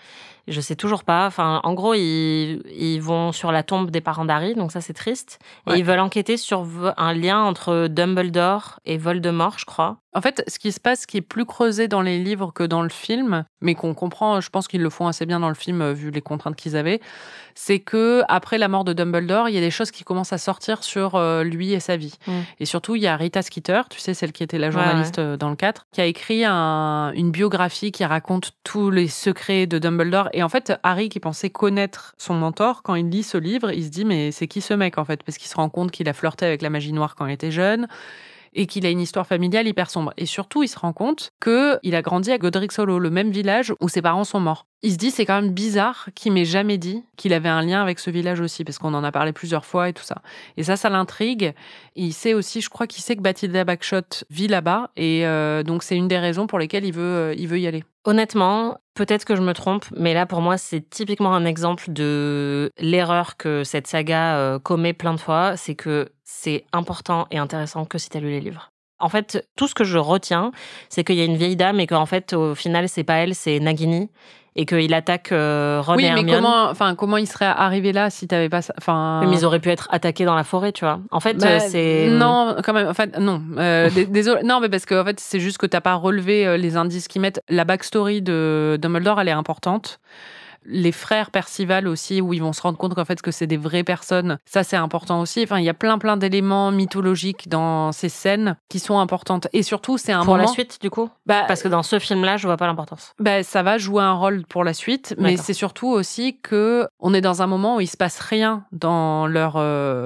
Je sais toujours pas. Enfin, en gros, ils vont sur la tombe des parents d'Harry, donc ça, c'est triste. Et ils veulent enquêter sur un lien entre Dumbledore et Voldemort, je crois. En fait, ce qui se passe, qui est plus creusé dans les livres que dans le film, mais qu'on comprend, je pense qu'ils le font assez bien dans le film, vu les contraintes qu'ils avaient, c'est que après la mort de Dumbledore, il y a des choses qui commencent à sortir sur lui et sa vie. Et surtout, il y a Rita Skeeter, tu sais, celle qui était la journaliste dans le 4, qui a écrit une biographie qui raconte tous les secrets de Dumbledore. Et en fait, Harry, qui pensait connaître son mentor, quand il lit ce livre, il se dit, mais c'est qui ce mec, en fait? Parce qu'il se rend compte qu'il a flirté avec la magie noire quand il était jeune, et qu'il a une histoire familiale hyper sombre. Et surtout, il se rend compte qu'il a grandi à Godric's Hollow, le même village où ses parents sont morts. Il se dit, c'est quand même bizarre qu'il m'ait jamais dit qu'il avait un lien avec ce village aussi, parce qu'on en a parlé plusieurs fois et tout ça. Et ça l'intrigue. Et il sait aussi, je crois qu'il sait que Bathilda Bagshot vit là-bas, et donc c'est une des raisons pour lesquelles il veut y aller. Honnêtement, peut-être que je me trompe, mais là, pour moi, c'est typiquement un exemple de l'erreur que cette saga commet plein de fois, c'est que c'est important et intéressant que si t'as lu les livres. En fait, tout ce que je retiens, c'est qu'il y a une vieille dame et qu'en fait, au final, c'est pas elle, c'est Nagini. Et qu'il attaque Ron et Hermione. Oui, mais comment il serait arrivé là si t'avais pas ça? Mais ils auraient pu être attaqués dans la forêt, tu vois. En fait, c'est... Non, quand même. En fait, non. Désolé. Non, mais parce que en fait, c'est juste que t'as pas relevé les indices qu'ils mettent. La backstory de Dumbledore, elle est importante. Les frères Percival aussi, où ils vont se rendre compte qu'en fait que c'est des vraies personnes, ça c'est important aussi. Enfin, il y a plein d'éléments mythologiques dans ces scènes qui sont importantes. Et surtout, c'est un moment... Pour la suite, du coup, parce que dans ce film-là, je vois pas l'importance. Ça va jouer un rôle pour la suite, mais c'est surtout aussi que on est dans un moment où il se passe rien dans leur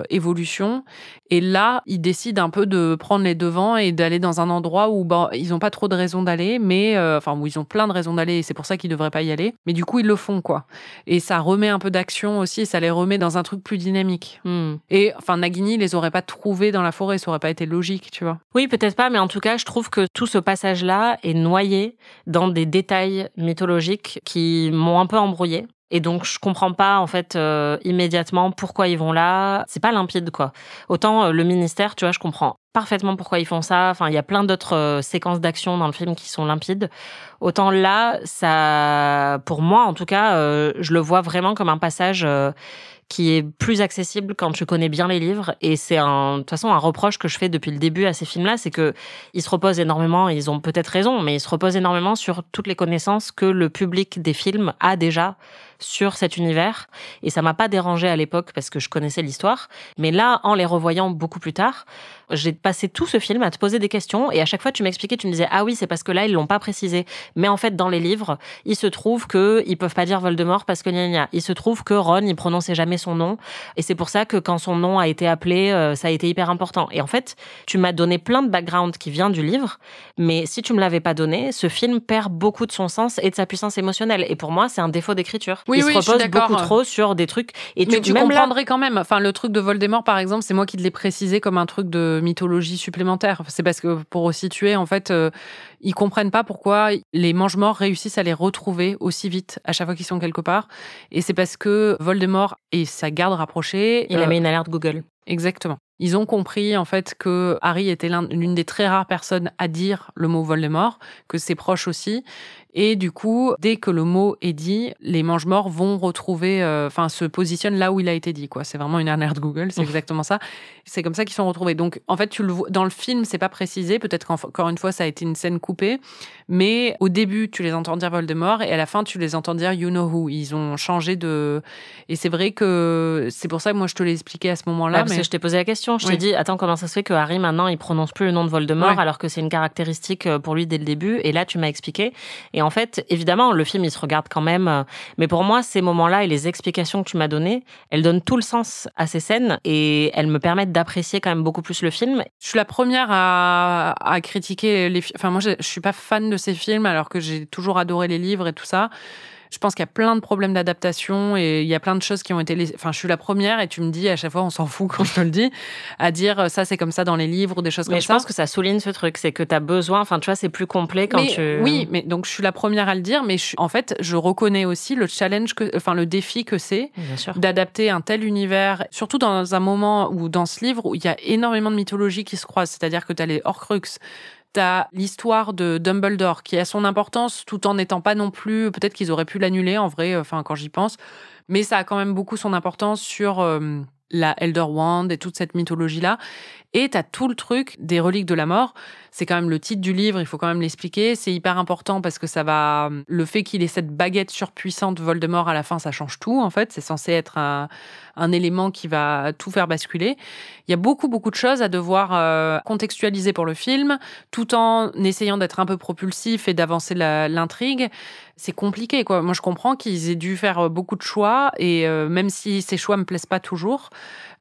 évolution. Et là, ils décident un peu de prendre les devants et d'aller dans un endroit où ils ont pas trop de raisons d'aller, mais où ils ont plein de raisons d'aller et c'est pour ça qu'ils devraient pas y aller. Mais du coup, ils le font quoi. Et ça remet un peu d'action aussi, et ça les remet dans un truc plus dynamique. Et enfin, Nagini les aurait pas trouvés dans la forêt, ça aurait pas été logique, tu vois. Oui, peut-être pas, mais en tout cas, je trouve que tout ce passage-là est noyé dans des détails mythologiques qui m'ont un peu embrouillée. Et donc, je comprends pas, en fait, immédiatement pourquoi ils vont là. C'est pas limpide, quoi. Autant le ministère, tu vois, je comprends parfaitement pourquoi ils font ça. Enfin, il y a plein d'autres séquences d'action dans le film qui sont limpides. Autant là, ça, pour moi, en tout cas, je le vois vraiment comme un passage qui est plus accessible quand tu connais bien les livres. Et c'est de toute façon un reproche que je fais depuis le début à ces films-là, c'est que ils se reposent énormément, et ils ont peut-être raison, mais ils se reposent énormément sur toutes les connaissances que le public des films a déjà sur cet univers. Et ça m'a pas dérangé à l'époque parce que je connaissais l'histoire. Mais là, en les revoyant beaucoup plus tard, j'ai passé tout ce film à te poser des questions, et à chaque fois tu m'expliquais, tu me disais, ah oui, c'est parce que là, ils l'ont pas précisé. Mais en fait, dans les livres, il se trouve que ils peuvent pas dire Voldemort parce que gna gna. Il se trouve que Ron, il prononçait jamais son nom. Et c'est pour ça que quand son nom a été appelé, ça a été hyper important. Et en fait, tu m'as donné plein de background qui vient du livre. Mais si tu me l'avais pas donné, ce film perd beaucoup de son sens et de sa puissance émotionnelle. Et pour moi, c'est un défaut d'écriture. Oui, il se repose je suis beaucoup trop sur des trucs. Et mais tu même comprendrais là... quand même. Enfin, le truc de Voldemort, par exemple, c'est moi qui te l'ai précisé comme un truc de mythologie supplémentaire. C'est parce que, pour resituer, en fait, ils comprennent pas pourquoi les mange-morts réussissent à les retrouver aussi vite à chaque fois qu'ils sont quelque part. Et c'est parce que Voldemort et sa garde rapprochée... Il a mis une alerte Google. Exactement. Ils ont compris, en fait, que Harry était l'une des très rares personnes à dire le mot Voldemort, que ses proches aussi. Et du coup, dès que le mot est dit, les mange-morts vont retrouver, se positionnent là où il a été dit, quoi. C'est vraiment une alerte Google, c'est exactement ça. C'est comme ça qu'ils sont retrouvés. Donc, en fait, tu le vois, dans le film, c'est pas précisé. Peut-être qu'encore une fois, ça a été une scène coupée. Mais au début, tu les entends dire Voldemort, et à la fin, tu les entends dire You know who. Ils ont changé de... Et c'est vrai que c'est pour ça que moi, je te l'ai expliqué à ce moment-là. Parce que je t'ai posé la question. Je t'ai dit, attends, comment ça se fait que Harry, maintenant, il prononce plus le nom de Voldemort, alors que c'est une caractéristique pour lui dès le début. Et là, tu m'as expliqué. Et en fait, évidemment, le film, il se regarde quand même. Mais pour moi, ces moments-là et les explications que tu m'as données, elles donnent tout le sens à ces scènes, et elles me permettent d'apprécier quand même beaucoup plus le film. Je suis la première à critiquer les films. Enfin, moi, je suis pas fan de ces films, alors que j'ai toujours adoré les livres et tout ça. Je pense qu'il y a plein de problèmes d'adaptation, et il y a plein de choses qui ont été... Enfin, je suis la première, et tu me dis à chaque fois, on s'en fout quand je te le dis, à dire ça, c'est comme ça dans les livres ou des choses comme ça. Mais je pense que ça souligne ce truc, c'est que tu as besoin... Enfin, tu vois, c'est plus complet quand tu... Oui, mais donc je suis la première à le dire, mais en fait, je reconnais aussi le challenge, le défi que c'est d'adapter un tel univers, surtout dans un moment où, dans ce livre, où il y a énormément de mythologie qui se croisent. C'est-à-dire que tu as les Horcruxes, t'as l'histoire de Dumbledore qui a son importance tout en n'étant pas non plus... Peut-être qu'ils auraient pu l'annuler, en vrai, quand j'y pense. Mais ça a quand même beaucoup son importance sur la Elder Wand et toute cette mythologie-là. Et t'as tout le truc des reliques de la mort. C'est quand même le titre du livre, il faut quand même l'expliquer. C'est hyper important parce que ça va... Le fait qu'il ait cette baguette surpuissante Voldemort à la fin, ça change tout, en fait. C'est censé être un élément qui va tout faire basculer. Il y a beaucoup, beaucoup de choses à devoir contextualiser pour le film, tout en essayant d'être un peu propulsif et d'avancer l'intrigue. C'est compliqué, quoi. Moi, je comprends qu'ils aient dû faire beaucoup de choix, et même si ces choix me plaisent pas toujours,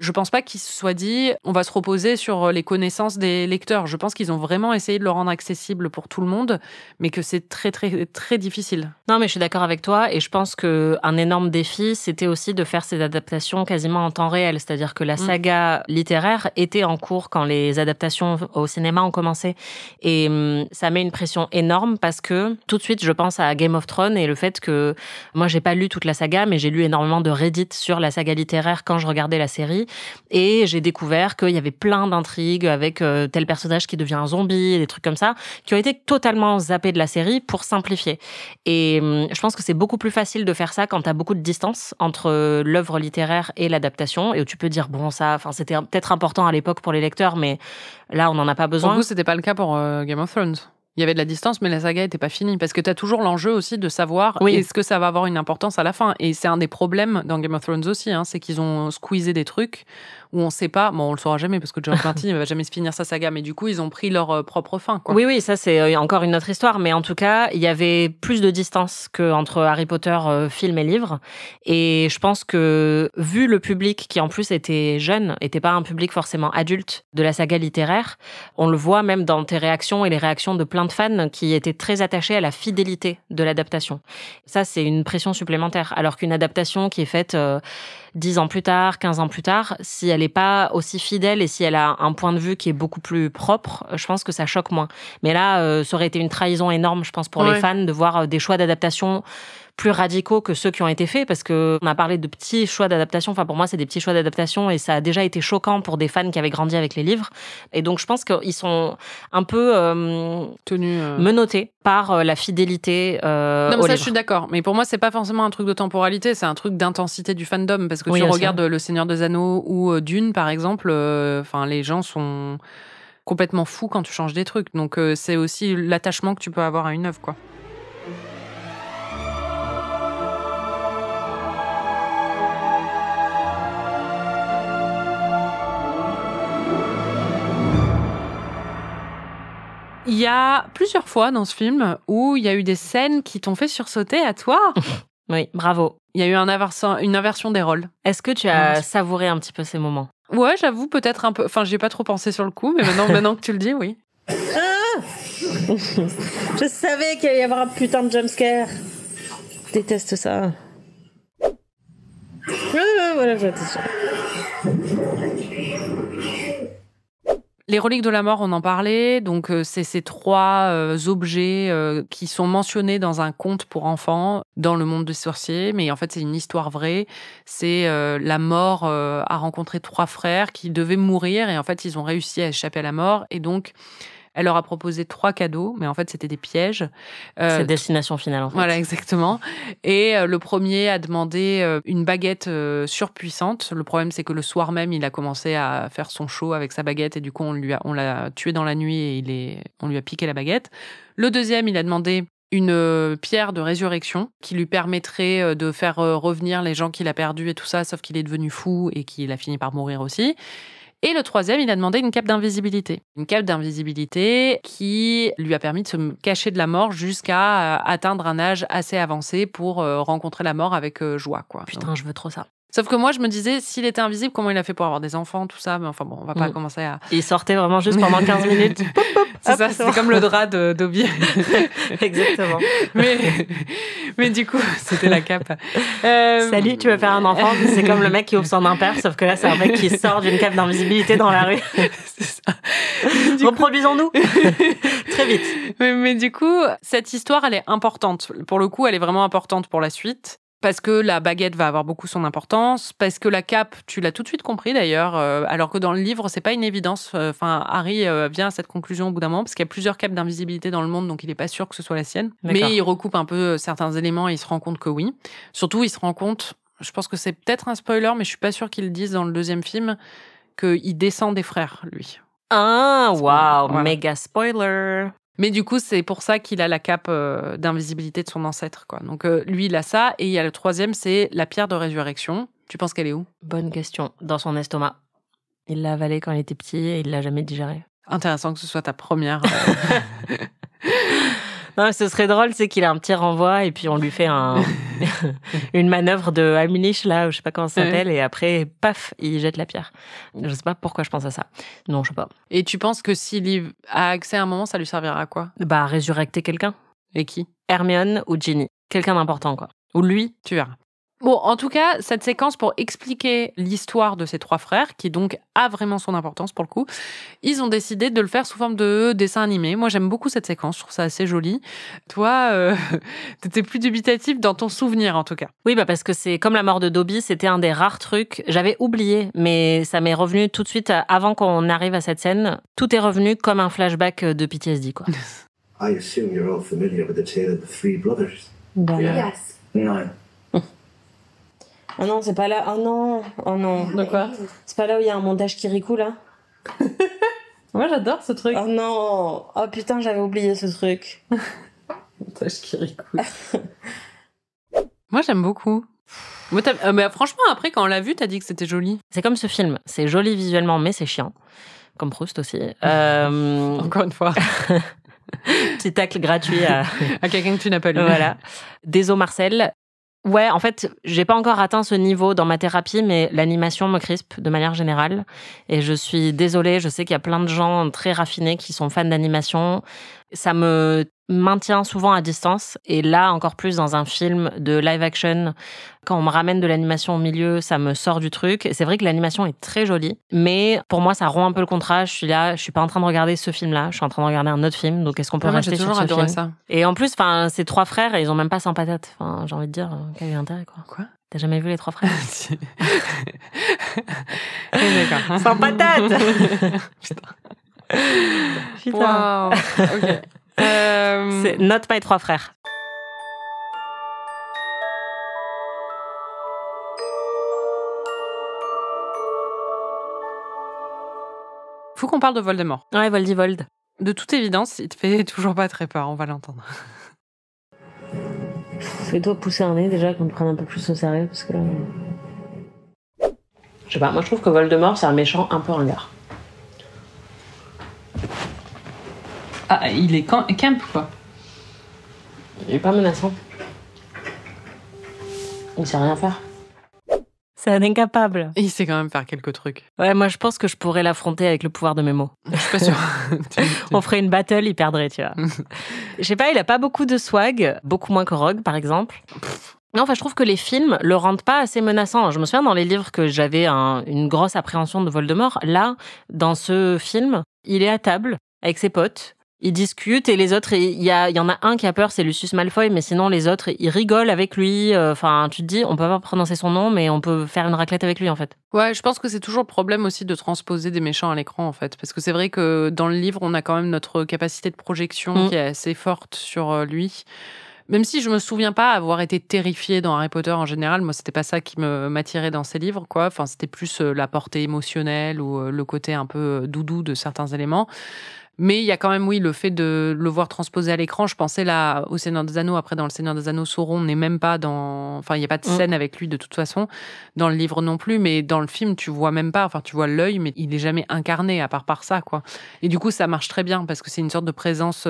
je pense pas qu'ils se soient dit on va se reposer sur les connaissances des lecteurs. Je pense qu'ils ont vraiment essayé de le rendre accessible pour tout le monde, mais que c'est très, très, très difficile. Non, mais je suis d'accord avec toi, et je pense qu'un énorme défi, c'était aussi de faire ces adaptations quasiment en temps réel. C'est-à-dire que la saga littéraire était en cours quand les adaptations au cinéma ont commencé. Et ça met une pression énorme parce que tout de suite, je pense à Game of Thrones et le fait que moi, j'ai pas lu toute la saga, mais j'ai lu énormément de Reddit sur la saga littéraire quand je regardais la série. Et j'ai découvert qu'il y avait plein d'intrigues avec tel personnage qui devient un zombie, des trucs comme ça, qui ont été totalement zappés de la série pour simplifier. Et je pense que c'est beaucoup plus facile de faire ça quand t'as beaucoup de distance entre l'œuvre littéraire et l'adaptation, et où tu peux dire, bon, ça, enfin, c'était peut-être important à l'époque pour les lecteurs, mais là, on n'en a pas besoin. Pour vous, c'était pas le cas pour Game of Thrones. Il y avait de la distance, mais la saga n'était pas finie. Parce que tu as toujours l'enjeu aussi de savoir est-ce que ça va avoir une importance à la fin. Et c'est un des problèmes dans Game of Thrones aussi, c'est qu'ils ont squeezé des trucs où on sait pas, bon, on le saura jamais parce que George Martin ne va jamais se finir sa saga, mais du coup, ils ont pris leur propre fin, quoi. Oui, ça c'est encore une autre histoire, mais en tout cas, il y avait plus de distance qu'entre Harry Potter, film et livre. Et je pense que, vu le public qui en plus était jeune, était pas un public forcément adulte de la saga littéraire, on le voit même dans tes réactions et les réactions de plein de fans qui étaient très attachés à la fidélité de l'adaptation. Ça, c'est une pression supplémentaire. Alors qu'une adaptation qui est faite 10 ans plus tard, 15 ans plus tard, si elle n'est pas aussi fidèle et si elle a un point de vue qui est beaucoup plus propre, je pense que ça choque moins. Mais là, ça aurait été une trahison énorme, je pense, pour les fans de voir des choix d'adaptation plus radicaux que ceux qui ont été faits, parce que on a parlé de petits choix d'adaptation. Enfin, pour moi, c'est des petits choix d'adaptation et ça a déjà été choquant pour des fans qui avaient grandi avec les livres. Et donc, je pense qu'ils sont un peu tenus menottés par la fidélité non, mais au ça, livre. je suis d'accord. Mais pour moi, c'est pas forcément un truc de temporalité, c'est un truc d'intensité du fandom. Parce que Oui, tu aussi. regardes Le Seigneur des Anneaux ou Dune, par exemple, les gens sont complètement fous quand tu changes des trucs. Donc, c'est aussi l'attachement que tu peux avoir à une œuvre, quoi. Il y a plusieurs fois dans ce film où il y a eu des scènes qui t'ont fait sursauter à toi. Oui, bravo. Il y a eu une inversion des rôles. Est-ce que tu as savouré un petit peu ces moments? Ouais, j'avoue, peut-être un peu. Enfin, j'ai pas trop pensé sur le coup, mais maintenant que tu le dis, oui. Je savais qu'il allait y avoir un putain de jumpscare. Je déteste ça. Voilà, j'étais sûre. Les reliques de la mort, on en parlait. Donc, c'est ces 3 objets qui sont mentionnés dans un conte pour enfants dans le monde des sorciers. Mais en fait, c'est une histoire vraie. C'est la mort a rencontré 3 frères qui devaient mourir. Et en fait, ils ont réussi à échapper à la mort. Et donc, elle leur a proposé 3 cadeaux. Mais en fait, c'était des pièges. C'est destination finale, en fait. Voilà, exactement. Et le premier a demandé une baguette surpuissante. Le problème, c'est que le soir même, il a commencé à faire son show avec sa baguette et du coup, on l'a tué dans la nuit et on lui a piqué la baguette. Le deuxième, il a demandé une pierre de résurrection qui lui permettrait de faire revenir les gens qu'il a perdus et tout ça, sauf qu'il est devenu fou et qu'il a fini par mourir aussi. Et le troisième, il a demandé une cape d'invisibilité. Une cape d'invisibilité qui lui a permis de se cacher de la mort jusqu'à atteindre un âge assez avancé pour rencontrer la mort avec joie, quoi. Putain, Donc, je veux trop ça. sauf que moi, je me disais, s'il était invisible, comment il a fait pour avoir des enfants, tout ça. Mais enfin bon, on va pas commencer à... Il sortait vraiment juste pendant 15 minutes. C'est ça, c'est comme le drap d'Obi. Exactement. Mais du coup, c'était la cape. Salut, tu veux faire un enfant? C'est comme le mec qui ouvre son impair, sauf que là, c'est un mec qui sort d'une cape d'invisibilité dans la rue. C'est ça. Reproduisons-nous. Très vite. Mais du coup, cette histoire, elle est importante. Pour le coup, elle est vraiment importante pour la suite. Parce que la baguette va avoir beaucoup son importance, parce que la cape, tu l'as tout de suite compris d'ailleurs, alors que dans le livre, c'est pas une évidence. Enfin, Harry vient à cette conclusion au bout d'un moment, parce qu'il y a plusieurs capes d'invisibilité dans le monde, donc il est pas sûr que ce soit la sienne. D'accord. Mais il recoupe un peu certains éléments et il se rend compte que oui. Surtout, il se rend compte, je pense que c'est peut-être un spoiler, mais je suis pas sûre qu'ils le disent dans le deuxième film, qu'il descend des frères, lui. Ah, waouh, Voilà. méga spoiler. Mais du coup, c'est pour ça qu'il a la cape d'invisibilité de son ancêtre, quoi. Donc lui, il a ça. Et il y a le troisième, c'est la pierre de résurrection. Tu penses qu'elle est où? Bonne question. Dans son estomac. Il l'a avalé quand il était petit et il l'a jamais digéré. Intéressant que ce soit ta première. Non, ce serait drôle, c'est qu'il a un petit renvoi et puis on lui fait une manœuvre de Heimlich, là, je sais pas comment ça s'appelle, et après, paf, il jette la pierre. Je sais pas pourquoi je pense à ça. Non, je sais pas. Et tu penses que s'il y a accès à un moment, ça lui servira à quoi? Bah, résurrecter quelqu'un. Et qui? Hermione ou Ginny. Quelqu'un d'important, quoi. Ou lui. Tu verras. Bon, en tout cas, cette séquence pour expliquer l'histoire de ces 3 frères, qui donc a vraiment son importance pour le coup, ils ont décidé de le faire sous forme de dessin animé. Moi, j'aime beaucoup cette séquence, je trouve ça assez joli. Toi, t'étais plus dubitatif dans ton souvenir, en tout cas. Oui, bah parce que c'est comme la mort de Dobby, c'était un des rares trucs. J'avais oublié, mais ça m'est revenu tout de suite avant qu'on arrive à cette scène. Tout est revenu comme un flashback de PTSD, quoi. I assume you're all familiar with the tale of the three brothers. Yes. No. Ah non, c'est pas là. Oh non. Oh non. De quoi? C'est pas là où il y a un montage Kirikou, là? Moi, j'adore ce truc. Oh non. Oh putain, j'avais oublié ce truc. Montage Kirikou. Moi, j'aime beaucoup. Mais franchement, après, quand on l'a vu, t'as dit que c'était joli. C'est comme ce film. C'est joli visuellement, mais c'est chiant. Comme Proust aussi. Encore une fois. Petit tacle gratuit à quelqu'un que tu n'as pas lu. Voilà. Désolé Marcel. Ouais, en fait, j'ai pas encore atteint ce niveau dans ma thérapie, mais l'animation me crispe de manière générale. Et je suis désolée, je sais qu'il y a plein de gens très raffinés qui sont fans d'animation. Ça me maintient souvent à distance. Et là, encore plus dans un film de live action, quand on me ramène de l'animation au milieu, ça me sort du truc. Et c'est vrai que l'animation est très jolie, mais pour moi, ça rompt un peu le contrat. Je suis là, je suis pas en train de regarder ce film-là, je suis en train de regarder un autre film. Donc, est-ce qu'on peut rester sur ce film ? Ça. Et en plus, ces 3 frères, ils ont même pas 100 patates. Enfin, j'ai envie de dire, quel est l'intérêt, quoi. Quoi ? T'as jamais vu les 3 frères ? D'accord. 100 patates. Putain. Wow. Ok. C'est Not My 3 frères. Faut qu'on parle de Voldemort. Ouais, Voldivold. De toute évidence, il te fait toujours pas très peur, on va l'entendre. Fais-toi pousser un nez déjà, qu'on te prenne un peu plus au sérieux, parce que là... Je sais pas, moi je trouve que Voldemort, c'est un méchant un peu ringard. Ah, il est camp quoi. Il est pas menaçant. Il sait rien faire. C'est un incapable. Et il sait quand même faire quelques trucs. Ouais, moi je pense que je pourrais l'affronter avec le pouvoir de mes mots. Je suis pas sûre. On ferait une battle, il perdrait, tu vois. Je sais pas, il a pas beaucoup de swag, beaucoup moins que Rogue par exemple. Non, enfin, je trouve que les films le rendent pas assez menaçant. Je me souviens dans les livres que j'avais une grosse appréhension de Voldemort. Là, dans ce film, il est à table avec ses potes. Ils discutent et les autres, il y en a un qui a peur, c'est Lucius Malfoy, mais sinon les autres, ils rigolent avec lui. Enfin, tu te dis, on peut pas prononcer son nom, mais on peut faire une raclette avec lui, en fait. Ouais, je pense que c'est toujours le problème aussi de transposer des méchants à l'écran, en fait. Parce que c'est vrai que dans le livre, on a quand même notre capacité de projection qui est assez forte sur lui. Même si je me souviens pas avoir été terrifiée dans Harry Potter en général, moi c'était pas ça qui m'attirait dans ces livres, quoi. Enfin, c'était plus la portée émotionnelle ou le côté un peu doudou de certains éléments. Mais il y a quand même, oui, le fait de le voir transposé à l'écran. Je pensais là au Seigneur des Anneaux. Après, dans le Seigneur des Anneaux, Sauron n'est même pas dans... Enfin, il n'y a pas de scène avec lui de toute façon. Dans le livre non plus. Mais dans le film, tu vois même pas... Enfin, tu vois l'œil, mais il n'est jamais incarné, à part par ça, quoi. Et du coup, ça marche très bien parce que c'est une sorte de présence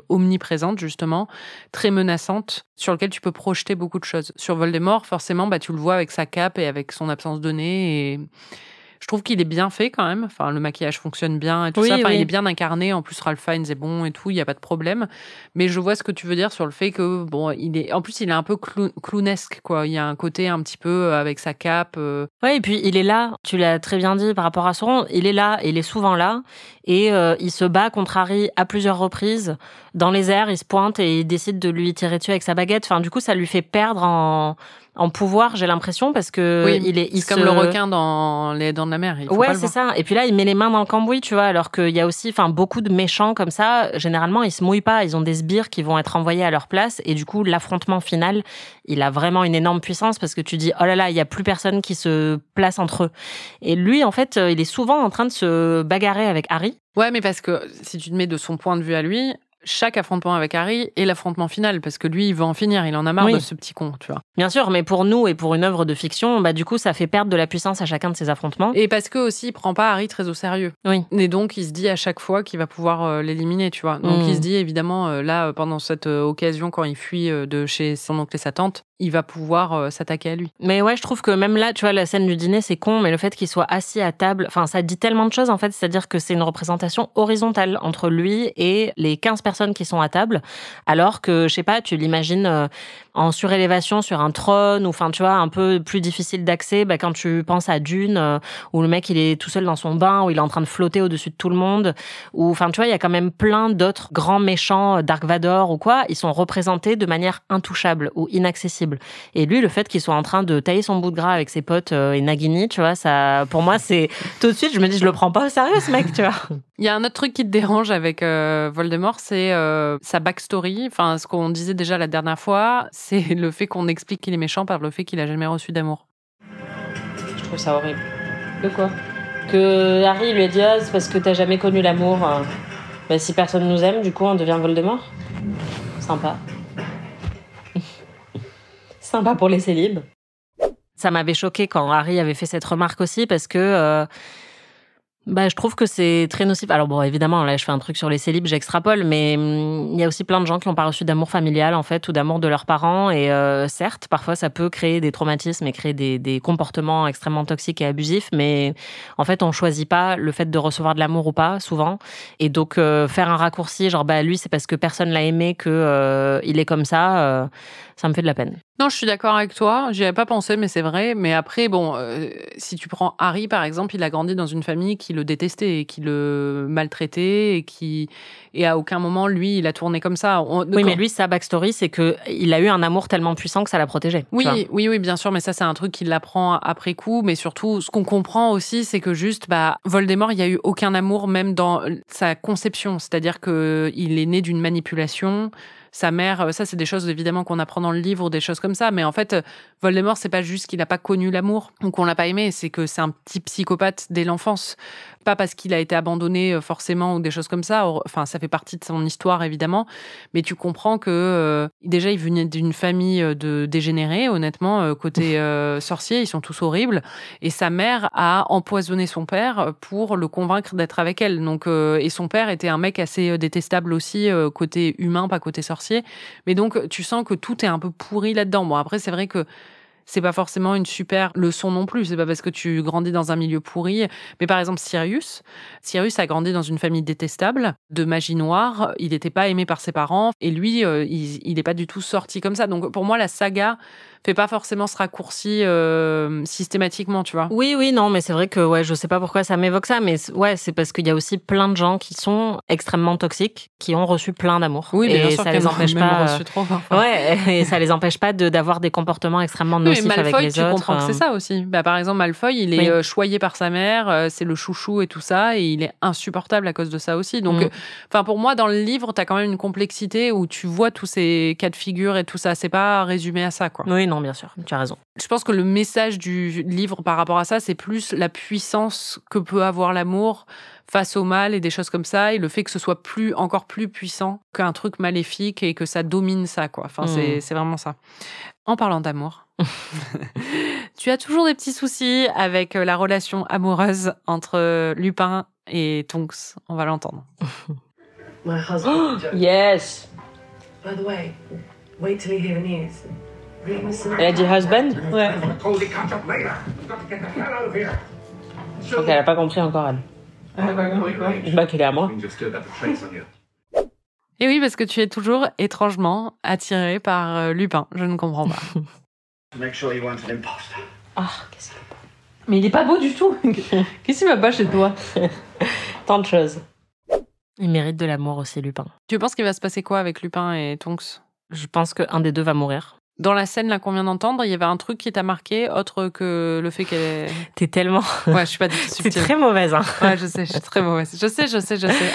omniprésente, justement, très menaçante, sur lequel tu peux projeter beaucoup de choses. Sur Voldemort, forcément, bah, tu le vois avec sa cape et avec son absence de nez et... Je trouve qu'il est bien fait quand même. Enfin, le maquillage fonctionne bien et tout ça. Enfin, il est bien incarné. En plus, Ralph Fiennes est bon et tout. Il n'y a pas de problème. Mais je vois ce que tu veux dire sur le fait que, bon, en plus, il est un peu clownesque, quoi. Il y a un côté un petit peu avec sa cape. Ouais, et puis il est là. Tu l'as très bien dit par rapport à Sauron. Il est là. Il est souvent là. Et il se bat contre Harry à plusieurs reprises. Dans les airs, il se pointe et il décide de lui tirer dessus avec sa baguette. Enfin, du coup, ça lui fait perdre en pouvoir, j'ai l'impression, parce que c'est comme le requin dans Les Dents de la Mer. Ouais, c'est ça. Et puis là, il met les mains dans le cambouis, tu vois, alors qu'il y a aussi, beaucoup de méchants comme ça. Généralement, ils se mouillent pas. Ils ont des sbires qui vont être envoyés à leur place. Et du coup, l'affrontement final, il a vraiment une énorme puissance parce que tu dis, oh là là, il y a plus personne qui se place entre eux. Et lui, en fait, il est souvent en train de se bagarrer avec Harry. Ouais, mais parce que si tu te mets de son point de vue à lui, chaque affrontement avec Harry est l'affrontement final, parce que lui, il veut en finir, il en a marre de ce petit con, tu vois. Bien sûr, mais pour nous et pour une œuvre de fiction, du coup, ça fait perdre de la puissance à chacun de ces affrontements. Et parce que aussi, il prend pas Harry très au sérieux. Oui. Et donc, il se dit à chaque fois qu'il va pouvoir l'éliminer, tu vois. Donc, il se dit, évidemment, là, pendant cette occasion, quand il fuit de chez son oncle et sa tante, il va pouvoir s'attaquer à lui. Mais ouais, je trouve que même là, tu vois, la scène du dîner, c'est con, mais le fait qu'il soit assis à table, ça dit tellement de choses, en fait, c'est-à-dire que c'est une représentation horizontale entre lui et les 15 personnes qui sont à table, alors que, je sais pas, tu l'imagines en surélévation sur un trône, ou tu vois, un peu plus difficile d'accès, quand tu penses à Dune, où le mec, il est tout seul dans son bain, où il est en train de flotter au-dessus de tout le monde, ou, tu vois, il y a quand même plein d'autres grands méchants, Dark Vador ou quoi, ils sont représentés de manière intouchable ou inaccessible. Et lui, le fait qu'il soit en train de tailler son bout de gras avec ses potes et Nagini, tu vois, ça, pour moi, c'est tout de suite, je me dis, je le prends pas au sérieux, ce mec, tu vois. Il y a un autre truc qui te dérange avec Voldemort, c'est sa backstory. Enfin, ce qu'on disait déjà la dernière fois, c'est le fait qu'on explique qu'il est méchant par le fait qu'il a jamais reçu d'amour. Je trouve ça horrible. De quoi ? Que Harry lui a dit, c'est parce que t'as jamais connu l'amour. Si personne nous aime, du coup, on devient Voldemort. Sympa. Sympa pour les célibes. Ça m'avait choqué quand Harry avait fait cette remarque aussi parce que je trouve que c'est très nocif. Alors bon, évidemment, là, je fais un truc sur les célibes, j'extrapole, mais il y a aussi plein de gens qui n'ont pas reçu d'amour familial, en fait, ou d'amour de leurs parents. Et certes, parfois, ça peut créer des traumatismes et créer des comportements extrêmement toxiques et abusifs, mais en fait, on choisit pas le fait de recevoir de l'amour ou pas, souvent. Et donc, faire un raccourci, genre, lui, c'est parce que personne l'a aimé que il est comme ça, ça me fait de la peine. Non, je suis d'accord avec toi. J'y avais pas pensé, mais c'est vrai. Mais après, bon, si tu prends Harry, par exemple, il a grandi dans une famille qui le détestait et qui le maltraitait et à aucun moment, lui, il a tourné comme ça. Mais lui, sa backstory, c'est que il a eu un amour tellement puissant que ça l'a protégé. Oui, bien sûr. Mais ça, c'est un truc qu'il apprend après coup. Mais surtout, ce qu'on comprend aussi, c'est que juste, Voldemort, il y a eu aucun amour, même dans sa conception. C'est-à-dire que il est né d'une manipulation. Sa mère, ça c'est des choses évidemment qu'on apprend dans le livre, des choses comme ça, mais en fait, Voldemort, c'est pas juste qu'il n'a pas connu l'amour ou qu'on l'a pas aimé, c'est que c'est un petit psychopathe dès l'enfance. Pas parce qu'il a été abandonné forcément ou des choses comme ça, enfin ça fait partie de son histoire évidemment, mais tu comprends que déjà il venait d'une famille de dégénérés, honnêtement, côté sorcier, ils sont tous horribles, et sa mère a empoisonné son père pour le convaincre d'être avec elle. Donc, et son père était un mec assez détestable aussi, côté humain, pas côté sorcier. Mais donc, tu sens que tout est un peu pourri là-dedans. Bon, après, c'est vrai que c'est pas forcément une super leçon non plus. C'est pas parce que tu grandis dans un milieu pourri. Mais par exemple, Sirius a grandi dans une famille détestable, de magie noire. Il n'était pas aimé par ses parents. Et lui, il n'est pas du tout sorti comme ça. Donc, pour moi, la saga fait pas forcément ce raccourci systématiquement, tu vois. Oui, non, mais c'est vrai que je sais pas pourquoi ça m'évoque ça, mais c'est parce qu'il y a aussi plein de gens qui sont extrêmement toxiques, qui ont reçu plein d'amour. Oui, mais et bien sûr ça les empêche pas. Reçu trop, parfois. Ouais, et ça les empêche pas d'avoir des comportements extrêmement nocifs avec les autres. Tu comprends que c'est ça aussi. Par exemple, Malfoy, il est choyé par sa mère, c'est le chouchou et tout ça, et il est insupportable à cause de ça aussi. Donc, pour moi, dans le livre, t'as quand même une complexité où tu vois tous ces cas de figure et tout ça. C'est pas résumé à ça, quoi. Oui, non, bien sûr, tu as raison. Je pense que le message du livre par rapport à ça, c'est plus la puissance que peut avoir l'amour face au mal et des choses comme ça, et le fait que ce soit encore plus puissant qu'un truc maléfique et que ça domine ça, quoi. Enfin, c'est vraiment ça. En parlant d'amour, tu as toujours des petits soucis avec la relation amoureuse entre Lupin et Tonks. On va l'entendre. My husband. Yes. By the way, wait till you hear the news. Elle a dit husband? Ouais. Je crois qu'elle a pas compris encore, elle. Elle a pas compris quoi? Clairement. Et oui, parce que tu es toujours étrangement attiré par Lupin. Je ne comprends pas. Qu'est-ce qu'il va pas? Mais il est pas beau du tout. Qu'est-ce qui va pas chez toi? Tant de choses. Il mérite de l'amour aussi, Lupin. Tu penses qu'il va se passer quoi avec Lupin et Tonks? Je pense qu'un des deux va mourir. Dans la scène là qu'on vient d'entendre, il y avait un truc qui t'a marqué, autre que le fait qu'elle... T'es tellement... Ouais, je suis pas du tout subtile. T'es très mauvaise, hein. Ouais, je sais, je suis très mauvaise. Je sais.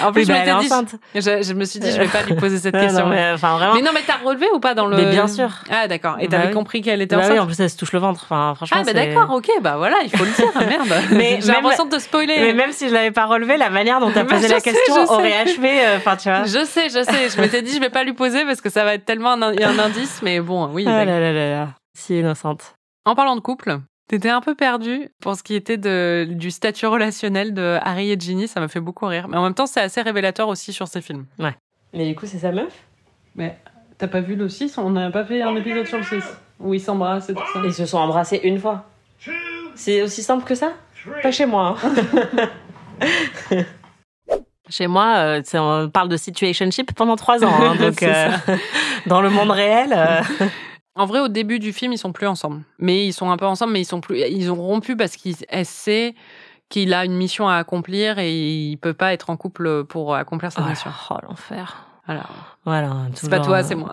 En plus, je me suis dit, je vais pas lui poser cette question. Non, mais, vraiment... mais non, mais t'as relevé ou pas dans le... Mais bien sûr. Ah, d'accord. Et t'avais compris qu'elle était enceinte? Oui, en plus, elle se touche le ventre. Enfin, franchement, d'accord, ok, voilà, il faut le dire, merde. Mais j'ai l'impression de te spoiler. Mais même si je l'avais pas relevé, la manière dont t'as posé la question aurait achevé, enfin, tu vois. Je sais. Je m'étais dit, je vais pas lui poser parce que ça va être tellement un indice, mais bon, oui. Ah là. Si innocente. En parlant de couple, t'étais un peu perdue pour ce qui était du statut relationnel de Harry et Ginny, ça m'a fait beaucoup rire. Mais en même temps, c'est assez révélateur aussi sur ces films. Ouais. Mais du coup, c'est sa meuf? Mais t'as pas vu le 6? On n'a pas fait un épisode sur le 6 où ils s'embrassent et tout ça. Ils se sont embrassés une fois. C'est aussi simple que ça? Pas chez moi. Hein. Chez moi, on parle de situationship pendant 3 ans. Hein, donc, dans le monde réel... En vrai, au début du film, ils sont plus ensemble. Mais ils sont un peu ensemble, mais ils ont rompu parce qu'elle sait qu'il a une mission à accomplir et il peut pas être en couple pour accomplir sa mission. Oh, l'enfer. Voilà. C'est pas toi, c'est moi.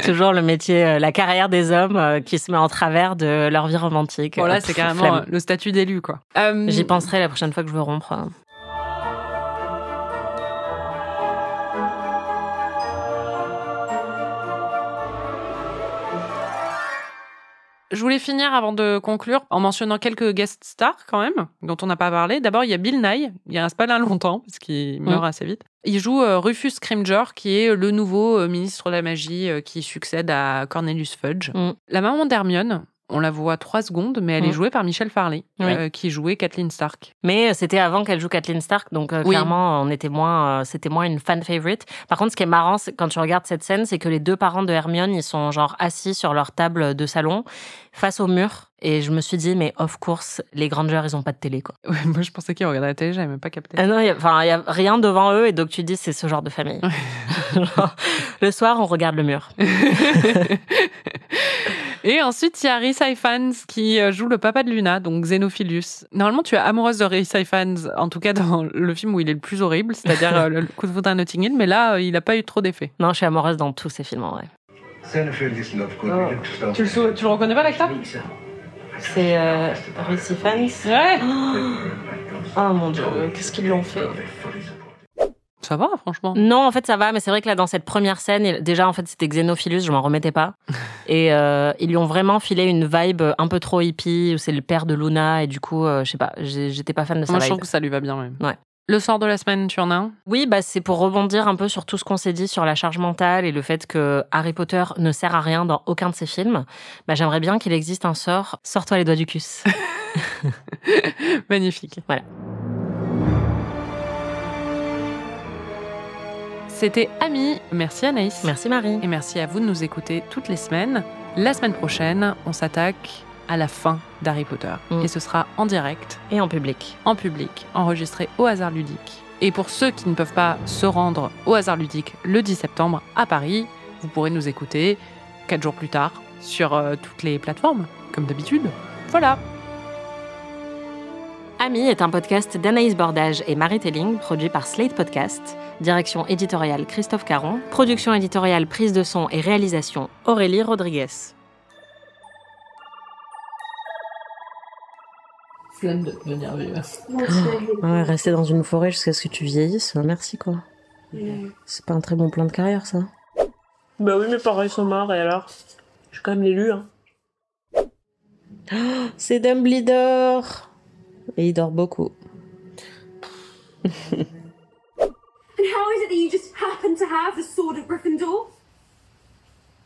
Toujours le métier, la carrière des hommes qui se met en travers de leur vie romantique. Voilà, c'est carrément le statut d'élu, quoi. J'y penserai la prochaine fois que je veux rompre. Je voulais finir avant de conclure en mentionnant quelques guest stars quand même, dont on n'a pas parlé. D'abord, il y a Bill Nighy, il reste pas là longtemps parce qu'il meurt assez vite. Il joue Rufus Scrimgeour, qui est le nouveau ministre de la magie qui succède à Cornelius Fudge. La maman d'Hermione, On la voit 3 secondes, mais elle est jouée par Michelle Farley, qui jouait Kathleen Stark. Mais c'était avant qu'elle joue Kathleen Stark, donc clairement, c'était moins une fan favorite. Par contre, ce qui est marrant, quand tu regardes cette scène, c'est que les 2 parents de Hermione, ils sont genre assis sur leur table de salon, face au mur. Et je me suis dit, mais of course, les Granger, ils ont pas de télé, quoi. Ouais, moi, je pensais qu'ils regardaient la télé, j'avais même pas capté. Ah non, il y a rien devant eux, et donc tu dis, c'est ce genre de famille. Genre, le soir, on regarde le mur. Et ensuite, il y a Rhys Ifans qui joue le papa de Luna, donc Xenophilius. Normalement, tu es amoureuse de Rhys Ifans, en tout cas dans le film où il est le plus horrible, c'est-à-dire le coup de foudre à Notting Hill, mais là, il n'a pas eu trop d'effet. Non, je suis amoureuse dans tous ces films, en vrai. Tu le reconnais pas, l'acteur? C'est Rhys Ifans. Ouais. Oh mon Dieu, qu'est-ce qu'ils lui ont fait? Ça va, franchement. Non, en fait, ça va, mais c'est vrai que là, dans cette première scène, déjà, en fait, c'était Xenophilius, je m'en remettais pas. Et ils lui ont vraiment filé une vibe un peu trop hippie, où c'est le père de Luna, et du coup, je sais pas, j'étais pas fan de sa Moi, vibe. je trouve que ça lui va bien, même. Ouais. Le sort de la semaine, tu en as un? Oui, c'est pour rebondir un peu sur tout ce qu'on s'est dit sur la charge mentale et le fait que Harry Potter ne sert à rien dans aucun de ses films. J'aimerais bien qu'il existe un sort, sors-toi les doigts du cul. Magnifique. Voilà. C'était Ami. Merci Anaïs. Merci Marie. Et merci à vous de nous écouter toutes les semaines. La semaine prochaine, on s'attaque à la fin d'Harry Potter. Et ce sera en direct. Et en public. En public, enregistré au Hasard Ludique. Et pour ceux qui ne peuvent pas se rendre au Hasard Ludique le 10 septembre à Paris, vous pourrez nous écouter 4 jours plus tard sur toutes les plateformes, comme d'habitude. Voilà. Ami est un podcast d'Anaïs Bordage et Marie Telling, produit par Slate Podcast. Direction éditoriale Christophe Caron. Production éditoriale, prise de son et réalisation Aurélie Rodriguez. Flemme de devenir vieux. Ouais, rester dans une forêt jusqu'à ce que tu vieillisses, merci quoi. C'est pas un très bon plan de carrière, ça. Bah oui, mes parents ils sont morts, et alors? J'ai quand même l'élu, hein. C'est Dumbledore. Et il dort beaucoup. And how is it that you just happen to have the sword of Gryffindor?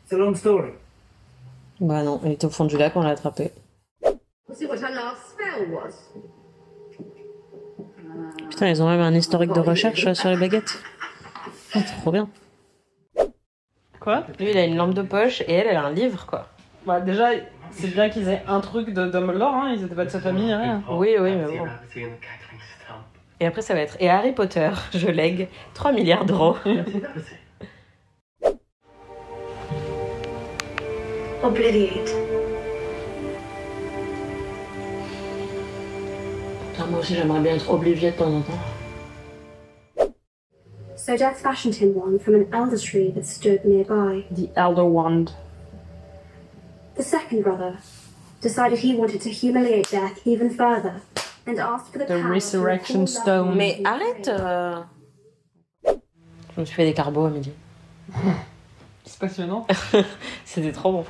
It's a long story. Bah non, il était au fond du lac, on l'a attrapé. Was it what her last spell was? Putain, ils ont même un historique de recherche sur les baguettes. Oh, c'est trop bien. Quoi? Lui, il a une lampe de poche et elle a un livre, quoi. Bah déjà, c'est bien qu'ils aient un truc de Dumbledore, hein. Ils étaient pas de sa famille, rien. Oui, mais bon. Et après, ça va être... Et Harry Potter, je lègue 3 milliards d'euros. Obliviate. Putain, moi aussi, j'aimerais bien être obliviée de temps en temps. So Death fashioned him one from an elder tree that stood nearby. The Elder Wand. The second brother decided he wanted to humiliate Death even further and asked for the The power Resurrection to recall Stone. love Mais and arrête faith. Je me suis fait des carbos à midi. C'est passionnant. C'était trop bon.